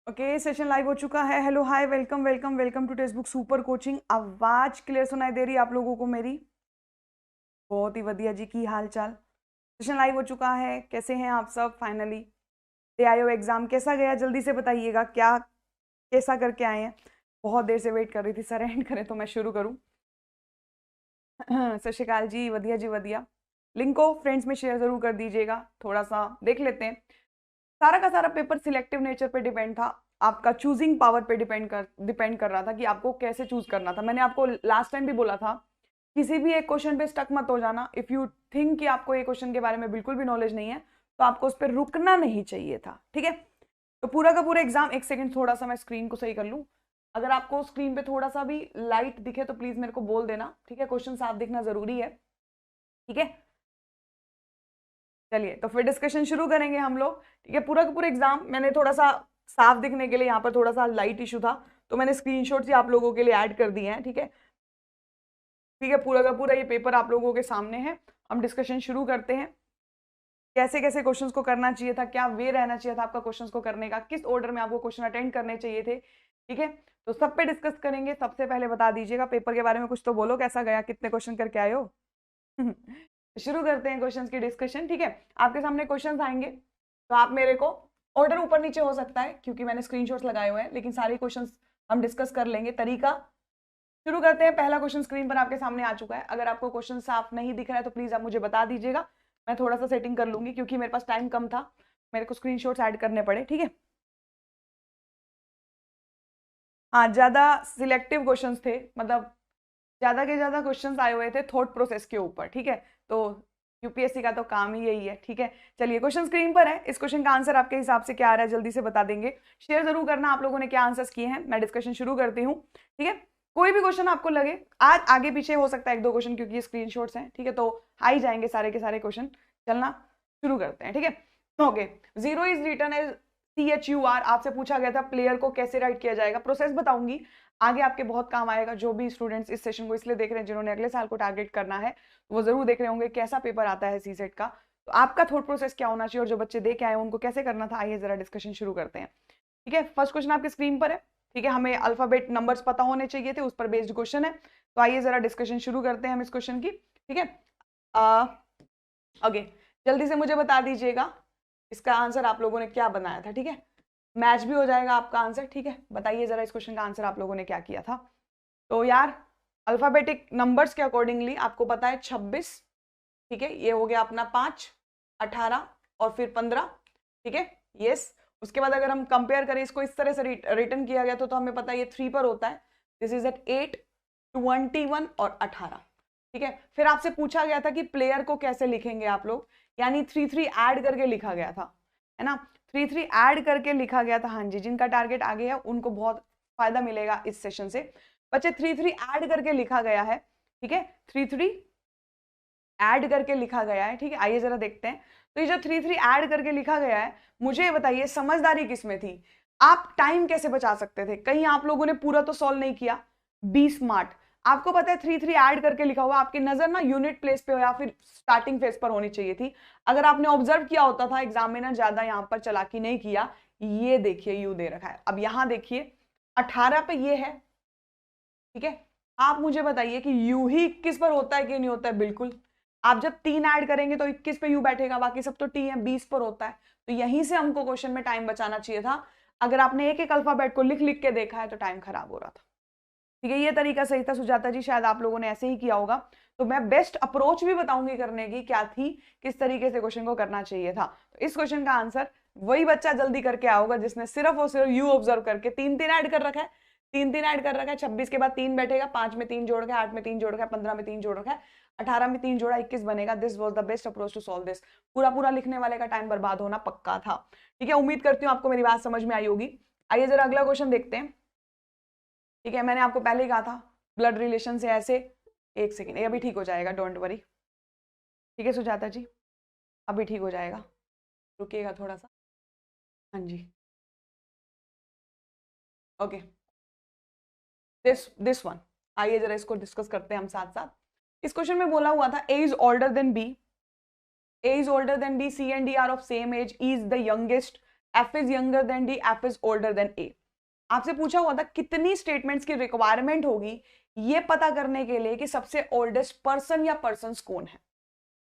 Okay session live हो चुका है। Hello hi welcome welcome welcome to textbook super coaching. आवाज clear सुनाई दे रही है आप लोगों को मेरी? बहुत ही बढ़िया जी, की हाल चाल। सेशन लाइव हो चुका है, कैसे हैं आप सब? फाइनली दे आए हो एग्जाम, कैसा गया जल्दी से बताइएगा, क्या कैसा करके आए हैं? बहुत देर से वेट कर रही थी सर एंड करें तो मैं शुरू करूं। सत श्रीकाल जी, वधिया जी वधिया। लिंक को फ्रेंड्स में शेयर जरूर कर दीजिएगा। थोड़ा सा देख लेते हैं। सारा का सारा पेपर सिलेक्टिव नेचर पे डिपेंड था, आपका चूजिंग पावर पे डिपेंड कर रहा था कि आपको कैसे चूज करना था। मैंने आपको लास्ट टाइम भी बोला था, किसी भी एक क्वेश्चन पे स्टक मत हो जाना। इफ यू थिंक कि आपको एक क्वेश्चन के बारे में बिल्कुल भी नॉलेज नहीं है तो आपको उस पर रुकना नहीं चाहिए था, ठीक है? तो पूरा का पूरा एग्जाम, एक सेकंड थोड़ा सा मैं स्क्रीन को सही कर लूं। अगर आपको स्क्रीन पे थोड़ा सा भी लाइट दिखे तो प्लीज मेरे को बोल देना, ठीक है? क्वेश्चन साफ दिखना जरूरी है, ठीक है? चलिए तो फिर डिस्कशन शुरू करेंगे हम लोग, ठीक है? पूरा का पूरा एग्जाम मैंने थोड़ा सा साफ दिखने के लिए, यहाँ पर थोड़ा सा लाइट इशू था तो मैंने स्क्रीनशॉट ही आप लोगों के लिए ऐड कर दिए हैं, ठीक है? ठीक है, पूरा का पूरा ये पेपर आप लोगों के सामने है। हम डिस्कशन शुरू करते हैं। कैसे कैसे क्वेश्चंस को करना चाहिए था, क्या वे रहना चाहिए था आपका क्वेश्चंस को करने का, किस ऑर्डर में आपको क्वेश्चन अटेंड करने चाहिए थे, ठीक है? तो सब पे डिस्कस करेंगे। सबसे पहले बता दीजिएगा पेपर के बारे में कुछ तो बोलो, कैसा गया, कितने क्वेश्चन करके आए हो? शुरू करते हैं क्वेश्चंस की डिस्कशन, ठीक है? आपके सामने क्वेश्चंस आएंगे तो आप मेरे को, ऑर्डर ऊपर नीचे हो सकता है क्योंकि मैंने स्क्रीनशॉट्स लगाए हुए हैं, लेकिन सारे क्वेश्चंस हम डिस्कस कर लेंगे। तरीका शुरू करते हैं। पहला क्वेश्चन स्क्रीन पर आपके सामने आ चुका है। अगर आपको क्वेश्चन साफ नहीं दिख रहा है तो प्लीज आप मुझे बता दीजिएगा, मैं थोड़ा सा सेटिंग कर लूंगी क्योंकि मेरे पास टाइम कम था, मेरे को स्क्रीनशॉट्स ऐड करने पड़े, ठीक है? हाँ, ज्यादा सिलेक्टिव क्वेश्चंस थे, मतलब ज्यादा के ज्यादा क्वेश्चंस आए हुए थे थॉट प्रोसेस के ऊपर, ठीक है? तो यूपीएससी का तो काम ही यही है, ठीक है? चलिए क्वेश्चन स्क्रीन पर है। इस क्वेश्चन का आंसर आपके हिसाब से क्या आ रहा है जल्दी से बता देंगे। शेयर जरूर करना आप लोगों ने क्या आंसर्स किए हैं। मैं डिस्कशन शुरू करती हूँ, ठीक है? कोई भी क्वेश्चन आपको लगे, आज आगे पीछे हो सकता है एक दो क्वेश्चन क्योंकि ये स्क्रीनशॉट्स हैं, ठीक है? तो आ ही जाएंगे सारे के सारे क्वेश्चन। चलना शुरू करते हैं, ठीक है? Okay, zero is written as CHUR। आपसे पूछा गया था प्लेयर को कैसे राइट किया जाएगा। प्रोसेस बताऊंगी, आगे आपके बहुत काम आएगा। जो भी स्टूडेंट्स इस सेशन को इसलिए देख रहे हैं जिन्होंने अगले साल को टारगेट करना है, वो जरूर देख रहे होंगे कैसा पेपर आता है सीसेट का, तो आपका थॉट प्रोसेस क्या होना चाहिए और जो बच्चे दे के आए उनको कैसे करना था। आइए जरा डिस्कशन शुरू करते हैं, ठीक है? फर्स्ट क्वेश्चन आपकी स्क्रीन पर है, ठीक है? हमें अल्फाबेट नंबर्स पता होने चाहिए थे, उस पर बेस्ड क्वेश्चन है। तो आइए जरा डिस्कशन शुरू करते हैं हम इस क्वेश्चन की, ठीक है? ओके, जल्दी से मुझे बता दीजिएगा इसका आंसर आप लोगों ने क्या बनाया था, ठीक है? मैच भी हो जाएगा आपका आंसर, ठीक है? बताइए जरा इस क्वेश्चन का आंसर आप लोगों ने क्या किया था। तो यार अल्फाबेटिक नंबर्स के अकॉर्डिंगली आपको पता है 26, ठीक है? ये हो गया अपना 5, 18 और फिर 15, ठीक है? यस। उसके बाद अगर हम कंपेयर करें इसको, इस तरह से रिटर्न किया गया तो हमें पता है ये 3 पर होता है। दिस इज एट 8, 21 और 18, ठीक है? फिर आपसे पूछा गया था कि प्लेयर को कैसे लिखेंगे आप लोग, यानी 3 ऐड करके लिखा गया था, है ना? 3 ऐड करके लिखा गया था। हाँ जी, जिनका टारगेट आगे है उनको बहुत फायदा मिलेगा इस सेशन से। बच्चे 3 ऐड करके लिखा गया है, ठीक है? 3 ऐड करके लिखा गया है, ठीक है? आइए जरा देखते हैं। तो ये जो 3 ऐड करके लिखा गया है, मुझे ये बताइए समझदारी किसमें थी? आप टाइम कैसे बचा सकते थे? कहीं आप लोगों ने पूरा तो सॉल्व नहीं किया। Be smart. आपको पता है 3 ऐड करके लिखा हुआ, आपकी नजर ना यूनिट प्लेस पे हो या फिर स्टार्टिंग फेज पर होनी चाहिए थी। अगर आपने ऑब्जर्व किया होता था, एग्जामिनर ज्यादा यहाँ पर चालाकी नहीं किया। ये देखिए यू दे रखा है, अब यहां देखिए 18 पे ये है, ठीक है? आप मुझे बताइए कि यू ही 21 पर होता है कि नहीं होता है? बिल्कुल। आप जब 3 ऐड करेंगे तो 21 पे यू बैठेगा, बाकी सब तो टी है, 20 पर होता है। तो यहीं से हमको क्वेश्चन में टाइम बचाना चाहिए था। अगर आपने एक एक अल्फाबेट को लिख लिख के देखा है तो टाइम खराब हो रहा था, ठीक है? ये तरीका सही था सुजाता जी, शायद आप लोगों ने ऐसे ही किया होगा। तो मैं बेस्ट अप्रोच भी बताऊंगी करने की क्या थी, किस तरीके से क्वेश्चन को करना चाहिए था। तो इस क्वेश्चन का आंसर वही बच्चा जल्दी करके आओगा जिसने सिर्फ और सिर्फ यू ऑब्जर्व करके 3 ऐड कर रखा है। 3 ऐड कर रखा है। 26 के बाद 3 बैठेगा, 5 में 3 जोड़ रखा है, 8 में 3 जोड़ रखा है, 15 में 3 जोड़ रखा है, 18 में 3 जोड़ा 21 बनेगा। This was the best approach to solve this. पूरा पूरा लिखने वाले का टाइम बर्बाद होना पक्का था, ठीक है? उम्मीद करती हूँ आपको मेरी बात समझ में आई होगी। आइए जरा अगला क्वेश्चन देखते हैं, ठीक है? मैंने आपको पहले ही कहा था ब्लड रिलेशन से ऐसे, एक सेकेंड, ये अभी ठीक हो जाएगा, डोंट वरी, ठीक है सुजाता जी? अभी ठीक हो जाएगा, रुकिएगा थोड़ा सा। हाँ जी, ओके। दिस वन, आइए जरा इसको डिस्कस करते हैं हम साथ साथ। इस क्वेश्चन में बोला हुआ था A is older than B, A is older than B, C and D are of same age, E is the youngest, F is younger than D, F is older than A. आपसे पूछा हुआ था कितनी statements की requirement होगी ये पता करने के लिए कि सबसे ओल्डेस्ट पर्सन या पर्सन्स कौन है।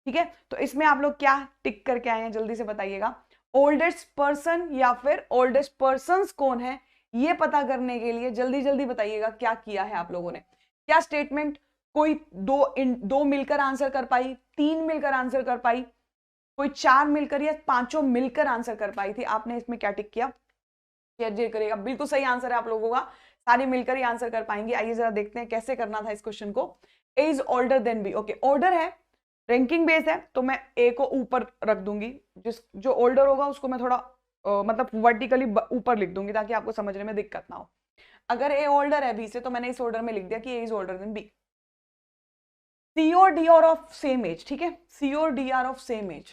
ठीक है, तो इसमें आप लोग क्या टिक करके आए हैं जल्दी से बताइएगा। ओल्डेस्ट पर्सन या फिर ओल्डेस्ट पर्सन्स कौन है ये पता करने के लिए जल्दी जल्दी बताइएगा क्या किया है आप लोगों ने। क्या स्टेटमेंट कोई दो मिलकर आंसर कर पाई, 3 मिलकर आंसर कर पाई, कोई 4 मिलकर या 5 मिलकर आंसर कर पाई थी? आपने इसमें क्या टिक किया, शेयर करेगा। बिल्कुल सही आंसर है आप लोगों का, सारे मिलकर ही आंसर कर पाएंगे। आइए जरा देखते हैं कैसे करना था इस क्वेश्चन को। A is older than B, okay order है, रैंकिंग बेस है, तो मैं ए को ऊपर रख दूंगी, जो ओल्डर होगा उसको मैं थोड़ा मतलब वर्टिकली ऊपर लिख दूंगी ताकि आपको समझने में दिक्कत ना हो। अगर ए ओल्डर है बी से तो मैंने इस ऑर्डर में लिख दिया कि A is older than B. C और D are of same age, ठीक है, सी और D are of same age,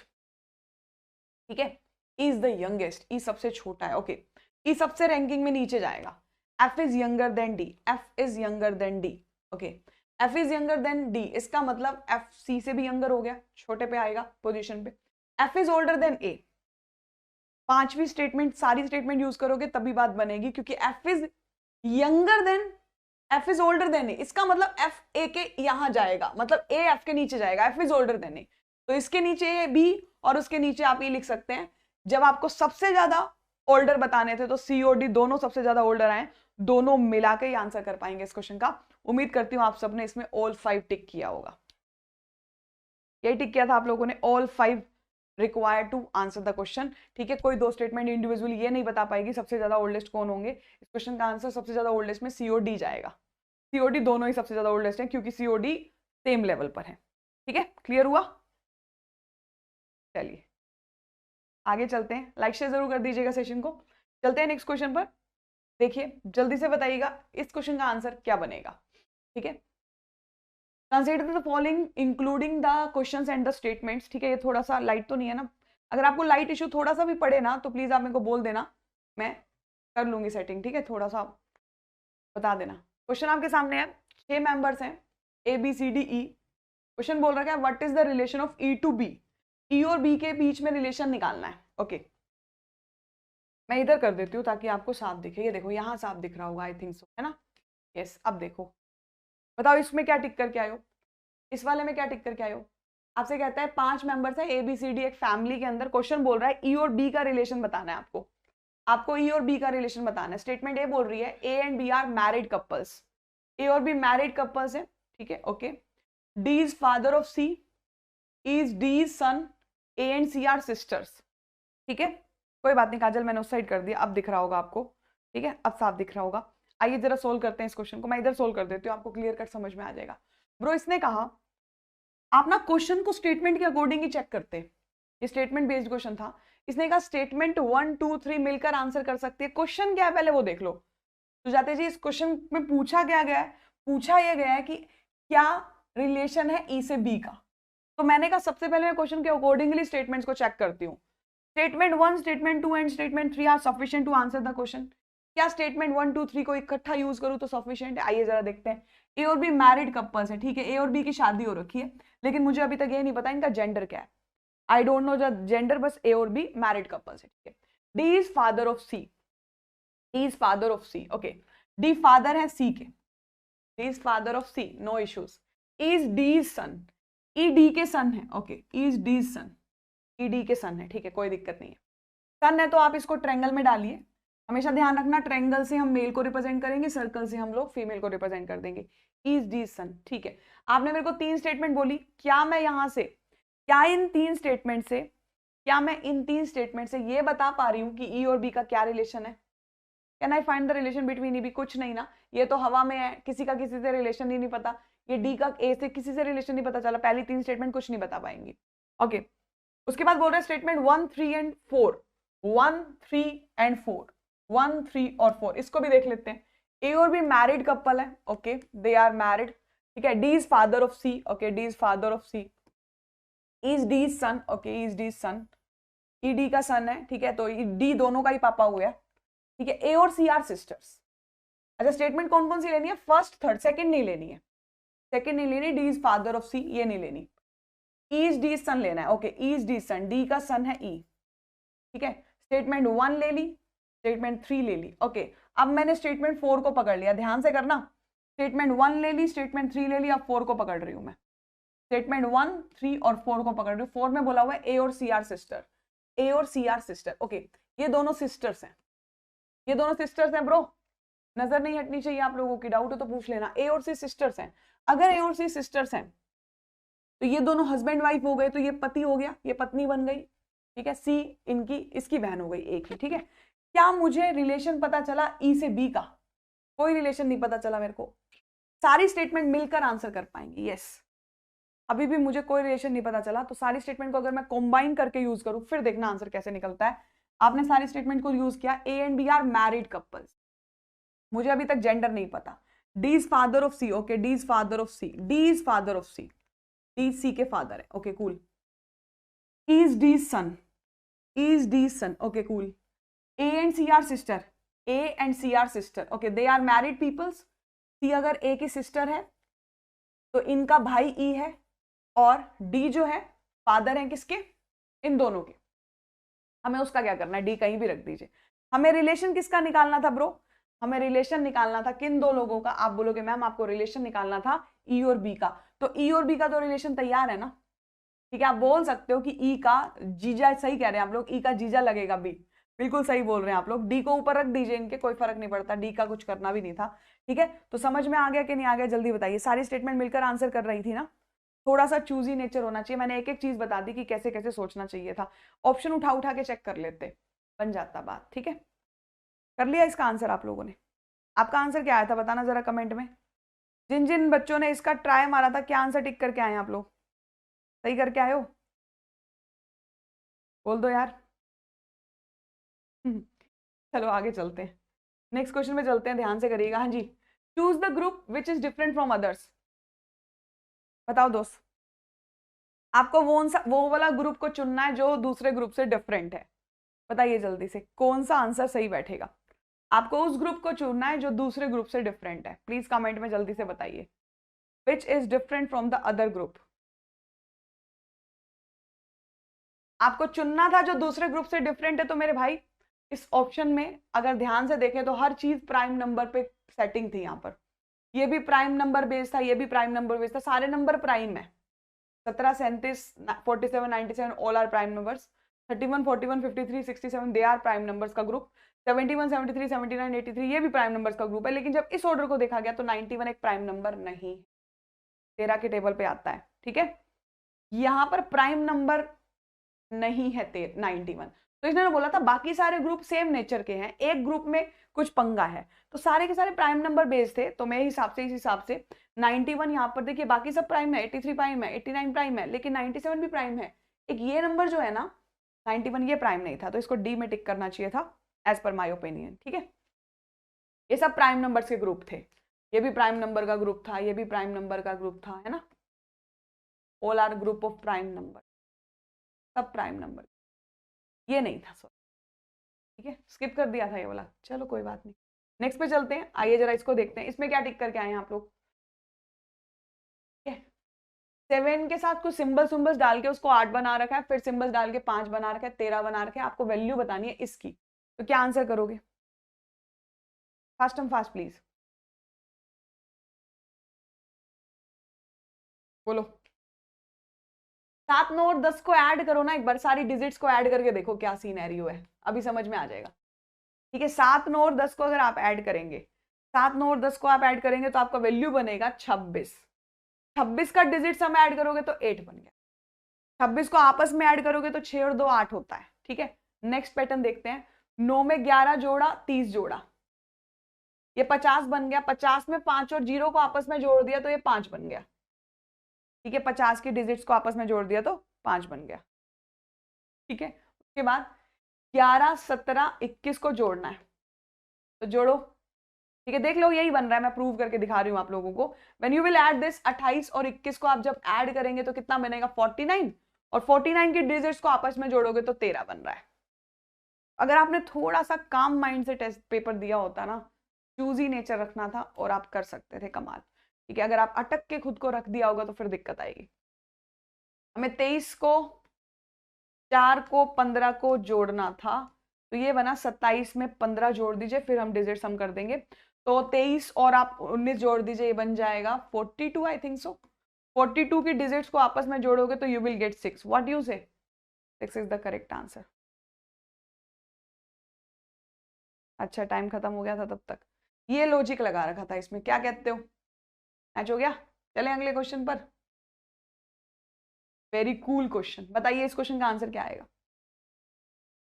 ठीक है। इज द यंगेस्ट, ई सबसे छोटा है, ओके, ई सबसे रैंकिंग में नीचे जाएगा। F is younger than D, F is younger than D, okay, F is younger than D, इसका मतलब एफ सी से भी यंगर हो गया, छोटे पे आएगा पोजीशन पे। एफ इज ओल्डर देन ए, पांचवी स्टेटमेंट, सारी स्टेटमेंट यूज करोगे तभी बात बनेगी, क्योंकि F is younger than, F is older than A, इसका मतलब एफ ए के यहां जाएगा, मतलब ए एफ के नीचे जाएगा, एफ इज ओल्डर देन ए, तो इसके नीचे ए बी और उसके नीचे आप ये लिख सकते हैं। जब आपको सबसे ज्यादा ओल्डर बताने थे तो सी और डी दोनों सबसे ज्यादा ओल्डर आए, दोनों मिला के ही आंसर कर पाएंगे इस क्वेश्चन का। उम्मीद करती हूं आप सबने इसमें ऑल 5 टिक किया होगा। यही टिक किया था आप लोगों ने, all 5 required to answer the question, ठीक है। कोई दो स्टेटमेंट इंडिविजुअली ये नहीं बता पाएगी सबसे ज्यादा ओल्डेस्ट कौन होंगे। इस क्वेश्चन का आंसर सबसे ज्यादा ओल्डेस्ट में सी और डी जाएगा। सी और डी दोनों ही सबसे ज्यादा ओल्डेस्ट हैं क्योंकि सी और डी सेम लेवल पर है, ठीक है। क्लियर हुआ? चलिए आगे चलते हैं, लाइक शेयर जरूर कर दीजिएगा सेशन को। चलते हैं नेक्स्ट क्वेश्चन पर। देखिए जल्दी से बताइएगा इस क्वेश्चन का आंसर क्या बनेगा, ठीक है। Consider the following including the questions and the statements, ठीक है। ये थोड़ा सा लाइट तो नहीं है ना, अगर आपको लाइट इशू थोड़ा सा भी पड़े ना तो प्लीज आप मेरे को बोल देना, मैं कर लूंगी सेटिंग, ठीक है। थोड़ा सा बता देना। क्वेश्चन आपके सामने है, 6 मेंबर्स हैं A B C D E. Question बोल रहा है what is the relation of E to B, E और बी के बीच में रिलेशन निकालना है, ओके। मैं इधर कर देती हूँ ताकि आपको साफ दिखे। ये देखो यहाँ साफ दिख रहा होगा, आई थिंक सो, है ना। यस, अब देखो बताओ इसमें क्या टिक करके आयो, इस वाले में क्या टिक करके आयो। आपसे कहता है 5 मेंबर्स है ए बी सी डी एक फैमिली के अंदर। क्वेश्चन बोल रहा है ई और बी का रिलेशन बताना है आपको, आपको ई और बी का रिलेशन बताना है। स्टेटमेंट ए बोल रही है A and B are married couples, A और बी मैरिड कपल्स है, ठीक है, okay. D is father of C, is D is son, A and C are sisters, ठीक है। कोई बात नहीं काजल, मैंने उस साइड कर दिया, अब दिख रहा होगा आपको, ठीक है, अब साफ दिख रहा होगा। आइए जरा सोल्व करते हैं इस क्वेश्चन को, मैं इधर सोल्व कर देती हूँ, आपको क्लियर कट समझ में आ जाएगा। ब्रो इसने कहा आप ना क्वेश्चन को स्टेटमेंट के अकॉर्डिंग ही चेक करते, ये स्टेटमेंट बेस्ड क्वेश्चन था। इसने कहा स्टेटमेंट 1 2 3 मिलकर आंसर कर सकती है। क्वेश्चन क्या है पहले वो देख लो। तो जाते जी इस क्वेश्चन में पूछा क्या गया है, पूछा यह गया है कि क्या रिलेशन है ई से बी का। तो मैंने कहा सबसे पहले मैं क्वेश्चन के अकॉर्डिंगली स्टेटमेंट्स को चेक करती हूँ। Statement 1, statement 2 and statement 3 are sufficient to answer the question. क्या स्टेटमेंट 1 2 3 को इकट्ठा यूज करूँ तो सफिशिएंट है? आइए जरा देखते हैं। ए और बी मैरिड कपल्स है, ठीक है, ए और बी की शादी हो रखी है, लेकिन मुझे अभी तक ये नहीं पता इनका जेंडर क्या है। I don't know the gender, बस ए और बी मैरिड कपल्स है, ठीक है। D is father of C, D is father of C, okay, D father है सी के, D is father of C, no issues. Is D is son, E D के son है, okay, is D is son, E D के son है, ठीक है, कोई दिक्कत नहीं है। सन है तो आप इसको ट्रायंगल में डालिए, हमेशा ध्यान रखना ट्रायंगल से हम मेल को रिप्रेजेंट करेंगे, सर्कल से हम लोग फीमेल को रिप्रेजेंट कर देंगे। इज डी सन, ठीक है। आपने मेरे को 3 स्टेटमेंट बोली, क्या मैं यहां से, क्या इन 3 स्टेटमेंट से, क्या मैं इन 3 स्टेटमेंट से ये बता पा रही हूँ कि ई और बी का क्या रिलेशन है? Can I find the relation between E B? कुछ नहीं ना, ये तो हवा में है, किसी का किसी से रिलेशन ही नहीं पता। ये डी का ए से किसी से रिलेशन नहीं पता चला, पहली 3 स्टेटमेंट कुछ नहीं बता पाएंगी, ओके। उसके बाद बोल रहे हैं स्टेटमेंट 1 3 एंड 4, 1 3 एंड 4, 1 3 और 4, इसको भी देख लेते हैं। ए और बी मैरिड कपल है, ओके, दे आर मैरिड, ठीक है। D is father of C, okay, D is father of C. Is D is son, okay, is D is son, E D का सन है, ठीक है, तो D दोनों का ही पापा हुआ है, ठीक है। ए और सी आर सिस्टर्स। अच्छा स्टेटमेंट कौन कौन सी लेनी है? फर्स्ट थर्ड, सेकंड नहीं लेनी है, सेकंड नहीं लेनी। D is father of C ये नहीं लेनी, इज डी सन लेना है, okay, is D son, D का सन है ई, ठीक है। स्टेटमेंट 1 ले ली, स्टेटमेंट 3 ले ली। ओके, अब मैंने स्टेटमेंट 4 को पकड़ लिया, ध्यान से करना। स्टेटमेंट 1 ले ली, स्टेटमेंट 3 ले ली, अब 4 को पकड़ रही हूं मैं। स्टेटमेंट 1, 3 और 4 को पकड़ रही हूँ। 4 में बोला हुआ है ए और सी आर सिस्टर, ए और सी आर सिस्टर। ओके, ये दोनों सिस्टर्स हैं, ये दोनों सिस्टर्स हैं ब्रो, नजर नहीं हटनी चाहिए आप लोगों की, डाउट हो तो पूछ लेना। ए और सी सिस्टर्स हैं, अगर ए और सी सिस्टर्स हैं तो ये दोनों हस्बैंड वाइफ हो गए, तो ये पति हो गया, ये पत्नी बन गई, ठीक है। सी इनकी, इसकी बहन हो गई एक ही, ठीक है। क्या मुझे रिलेशन पता चला ई से बी का? कोई रिलेशन नहीं पता चला मेरे को। सारी स्टेटमेंट मिलकर आंसर कर पाएंगे, यस। अभी भी मुझे कोई रिलेशन नहीं पता चला, तो सारी स्टेटमेंट को अगर मैं कंबाइन करके यूज करूं, फिर देखना आंसर कैसे निकलता है। आपने सारी स्टेटमेंट को यूज किया, A and B are married couples, मुझे अभी तक जेंडर नहीं पता। D is father of C, okay, D is father of C, D is father of C, D C के फादर है, okay cool. Is D son, is D son, okay cool. A and C are sister, A and C are sister, okay, they are married peoples. C अगर A की sister है तो इनका भाई ई है, और डी जो है फादर है किसके? इन दोनों के। हमें उसका क्या करना है, डी कहीं भी रख दीजिए। हमें रिलेशन किसका निकालना था ब्रो? हमें रिलेशन निकालना था किन दो लोगों का? आप बोलोगे मैम आपको रिलेशन निकालना था ई और बी का, तो ई और बी का तो रिलेशन तैयार है ना, ठीक है। आप बोल सकते हो कि ई का जीजा, सही कह रहे हैं आप लोग, ई का जीजा लगेगा बी, बिल्कुल सही बोल रहे हैं आप लोग। डी को ऊपर रख दीजिए इनके, कोई फर्क नहीं पड़ता, डी का कुछ करना भी नहीं था, ठीक है। तो समझ में आ गया कि नहीं आ गया, जल्दी बताइए। सारी स्टेटमेंट मिलकर आंसर कर रही थी ना, थोड़ा सा चूजी नेचर होना चाहिए। मैंने एक एक चीज बता दी कि कैसे कैसे सोचना चाहिए था, ऑप्शन उठा उठा के चेक कर लेते, बन जाता बात, ठीक है। कर लिया इसका आंसर आप लोगों ने? आपका आंसर क्या आया था बताना जरा कमेंट में। जिन जिन बच्चों ने इसका ट्राई मारा था, क्या आंसर टिक करके आए आप लोग? सही करके आए हो? बोल दो यार। चलो आगे चलते हैं, नेक्स्ट क्वेश्चन में चलते हैं, ध्यान से करिएगा। हाँ जी, choose the group which is different from others. बताओ दोस्त, आपको वो वाला ग्रुप को चुनना है जो दूसरे ग्रुप से डिफरेंट है। बताइए जल्दी से, कौन सा आंसर सही बैठेगा? आपको उस ग्रुप को चुनना है जो दूसरे ग्रुप से डिफरेंट है। प्लीज कमेंट में जल्दी से बताइए, विच is different from the other group. आपको चुनना था जो दूसरे ग्रुप से डिफरेंट है, तो मेरे भाई इस ऑप्शन में अगर ध्यान से देखें तो हर चीज प्राइम नंबर पे सेटिंग थी। यहाँ पर ये भी प्राइम नंबर बेस था, ये भी प्राइम नंबर बेस था, सारे नंबर प्राइम है। 17, 37, 47, 97 all are prime numbers. 31, 41, 53, 67 they are prime numbers का ग्रुप। 71, 73, 79, 83 ये भी प्राइम नंबर्स का ग्रुप है। लेकिन जब इस ऑर्डर को देखा गया तो 91 एक प्राइम नंबर नहीं, 13 के टेबल पे आता है, ठीक है। यहाँ पर प्राइम नंबर नहीं है 91, तो इन्होंने बोला था बाकी सारे ग्रुप सेम नेचर के हैं, एक ग्रुप में कुछ पंगा है, तो सारे के सारे प्राइम नंबर बेस थे। तो मेरे हिसाब से, इस हिसाब से 91 यहाँ पर देखिए, बाकी सब प्राइम है, 83 प्राइम है, 89 प्राइम है, लेकिन 97 भी प्राइम है। एक ये नंबर जो है ना 91, ये प्राइम नहीं था, तो इसको डी में टिक करना चाहिए था एज पर माई ओपिनियन, ठीक है। ये सब प्राइम नंबर्स के ग्रुप थे, ये भी प्राइम नंबर का ग्रुप था, ये भी प्राइम नंबर का ग्रुप था, है ना। All are group of prime number, सब प्राइम नंबर, ये नहीं था सॉरी, ठीक है, स्किप कर दिया था ये वाला। चलो कोई बात नहीं, नेक्स्ट पे चलते हैं। आइए जरा इसको देखते हैं, इसमें क्या टिक करके आए हैं आप लोग। 7 के साथ कुछ सिंबल्स डाल के उसको 8 बना रखा है, फिर सिंबल्स डाल के 5 बना रखा है, 13 बना रखा है। आपको वैल्यू बतानी है इसकी, तो क्या आंसर करोगे? फास्ट एंड फास्ट प्लीज बोलो। 7, 9 और 10 को ऐड करो ना एक बार, सारी डिजिट्स को ऐड करके देखो क्या सीनैरियो है, अभी समझ में आ जाएगा, ठीक है। 7, 9 और 10 को अगर आप ऐड करेंगे, 7, 9 और 10 को आप ऐड करेंगे तो आपका वैल्यू बनेगा 26। 26 का डिजिट्स हम ऐड करोगे तो 8 बन गया। 26 को आपस में ऐड करोगे तो 6 और 2 8 होता है, ठीक है। नेक्स्ट पैटर्न देखते हैं। 9 में 11 जोड़ा, 30 जोड़ा, ये 50 बन गया। 50 में 5 और 0 को आपस में जोड़ दिया तो ये 5 बन गया, ठीक है। 50 की डिजिट्स को आपस में जोड़ दिया तो 5 बन गया, ठीक है। उसके बाद 11, 17, 21 को जोड़ना है, तो जोड़ो, ठीक है। देख लो यही बन रहा है, मैं प्रूव करके दिखा रही हूं आप लोगों को। When you will add this, 28 और 21 को आप जब ऐड करेंगे तो कितना बनेगा? 49, और 49 की डिजिट्स को आपस में जोड़ोगे तो 13 बन रहा है। अगर आपने थोड़ा सा काम माइंड से टेस्ट पेपर दिया होता ना, चूजी नेचर रखना था और आप कर सकते थे कमाल, ठीक है। अगर आप अटक के खुद को रख दिया होगा तो फिर दिक्कत आएगी। हमें 23 को, 4 को, 15 को जोड़ना था, तो ये बना 27 में 15 जोड़ दीजिए, फिर हम डिजिट सम कर देंगे। तो 23 और आप 19 जोड़ दीजिए, ये बन जाएगा 42 आई थिंक सो। 42 की डिजिट्स को आपस में जोड़ोगे तो you will get 6। What you से? 6 इज द करेक्ट आंसर। अच्छा टाइम खत्म हो गया था तब तक, ये लॉजिक लगा रखा था इसमें, क्या कहते हो? मैच हो गया? चले अगले क्वेश्चन पर। वेरी कूल क्वेश्चन, बताइए इस क्वेश्चन का आंसर क्या आएगा?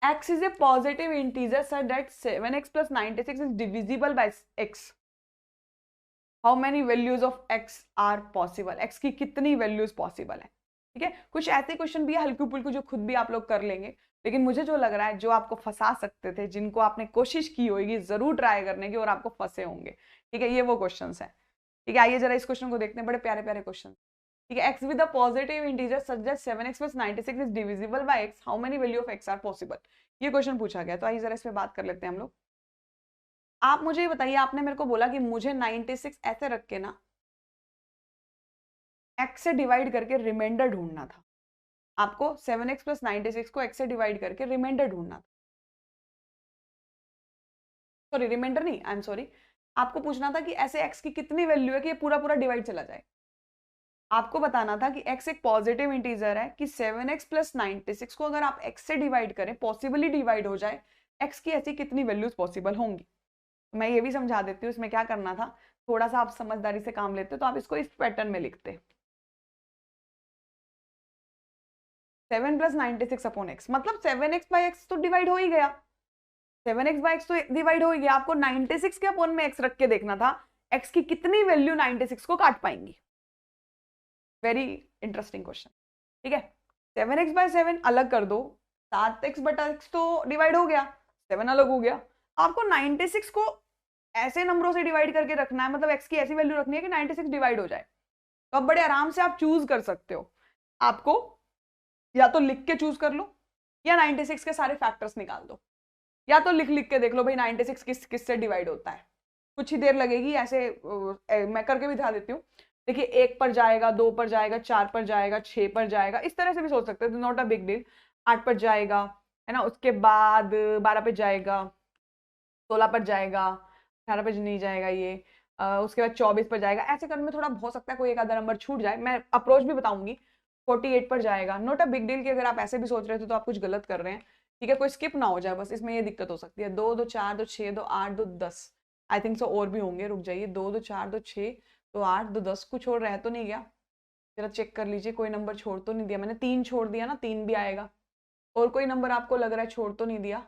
x is a positive integer such that 7x plus 96 is divisible by x. How many values of x are possible? x की कितनी वैल्यूज पॉसिबल है? ठीक है, कुछ ऐसे क्वेश्चन भी है हल्कू पुल्कू जो खुद भी आप लोग कर लेंगे, लेकिन मुझे जो लग रहा है जो आपको फंसा सकते थे, जिनको आपने कोशिश की होगी जरूर ट्राई करने की और आपको फंसे होंगे, ठीक है, ये वो क्वेश्चंस हैं। ठीक है, आइए जरा इस क्वेश्चन को देखते हैं, बड़े प्यारे प्यारे क्वेश्चन। ठीक है, x with a positive integer such that 7x plus 96 is divisible by x, how many value of x are possible? ये क्वेश्चन पूछा गया, तो आइए जरा इस पे बात कर लेते हैं हम लोग। आप मुझे ये बताइए, आपने मेरे को बोला कि मुझे 96 ऐसे रख के ना x से डिवाइड करके रिमाइंडर ढूंढना था। आपको 7x plus 96 को x से डिवाइड करके रिमाइंडर ढूंढना था। सॉरी, रिमाइंडर नहीं, आई एम सॉरी, आपको पूछना था कि ऐसे x की कितनी वैल्यू है कि ये पूरा पूरा डिवाइड चला जाए। आपको बताना था कि x एक पॉजिटिव इंटीजर है कि 7x plus 96 को अगर आप x से डिवाइड करें, पॉसिबली डिवाइड हो जाए, x की ऐसी कितनी वैल्यूज पॉसिबल होंगी। मैं ये भी समझा देती हूँ इसमें क्या करना था, थोड़ा सा आप समझदारी से काम लेते तो आप इसको इस पैटर्न में लिखते, 7 plus 96 अपॉन x, मतलब 7x by x तो डिवाइड हो ही गया, 7x by x तो डिवाइड हो ही गया। आपको 96 के अपॉन में x रख के देखना था x की कितनी वैल्यू 96 को काट पाएंगी। Very interesting question. ठीक है, 7x by 7 अलग कर दो, 7x बटा x तो डिवाइड हो गया, 7 अलग हो गया। आपको 96 को ऐसे नंबरों से डिवाइड करके रखना है, मतलब x की ऐसी वैल्यू रखनी है कि 96 डिवाइड हो जाए। तो अब बड़े आराम से आप चूज कर सकते हो, आपको या तो लिख के चूज कर लो या 96 के सारे फैक्टर्स निकाल दो, या तो लिख लिख के देख लो भाई 96 किस से डिवाइड होता है। कुछ ही देर लगेगी, ऐसे मैं करके भी दिखा देती हूँ। देखिए, 1 पर जाएगा, 2 पर जाएगा, 4 पर जाएगा, 6 पर जाएगा, इस तरह से भी सोच सकते हैं, नॉट अ बिग डील। 8 पर जाएगा, है ना, उसके बाद 12 पे जाएगा, 16 पर जाएगा, 18 पे नहीं जाएगा ये, उसके बाद 24 पर जाएगा। ऐसे करने में थोड़ा हो सकता है कोई एक आधा नंबर छूट जाए, मैं अप्रोच भी बताऊंगी। 48 पर जाएगा, नॉट अ बिग डील कि अगर आप ऐसे भी सोच रहे थे तो आप कुछ गलत कर रहे हैं। ठीक है, कोई स्किप ना हो जाए, बस इसमें ये दिक्कत हो सकती है। 2 2 4 2 6 2 8 2 10, आई थिंक सो और भी होंगे, रुक जाइए। 2 2 4 2 6 2 8 2 10, कुछ और रह तो नहीं गया? जरा चेक कर लीजिए, कोई नंबर छोड़ तो नहीं दिया मैंने? 3 छोड़ दिया ना, 3 भी आएगा। और कोई नंबर आपको लग रहा है छोड़ तो नहीं दिया?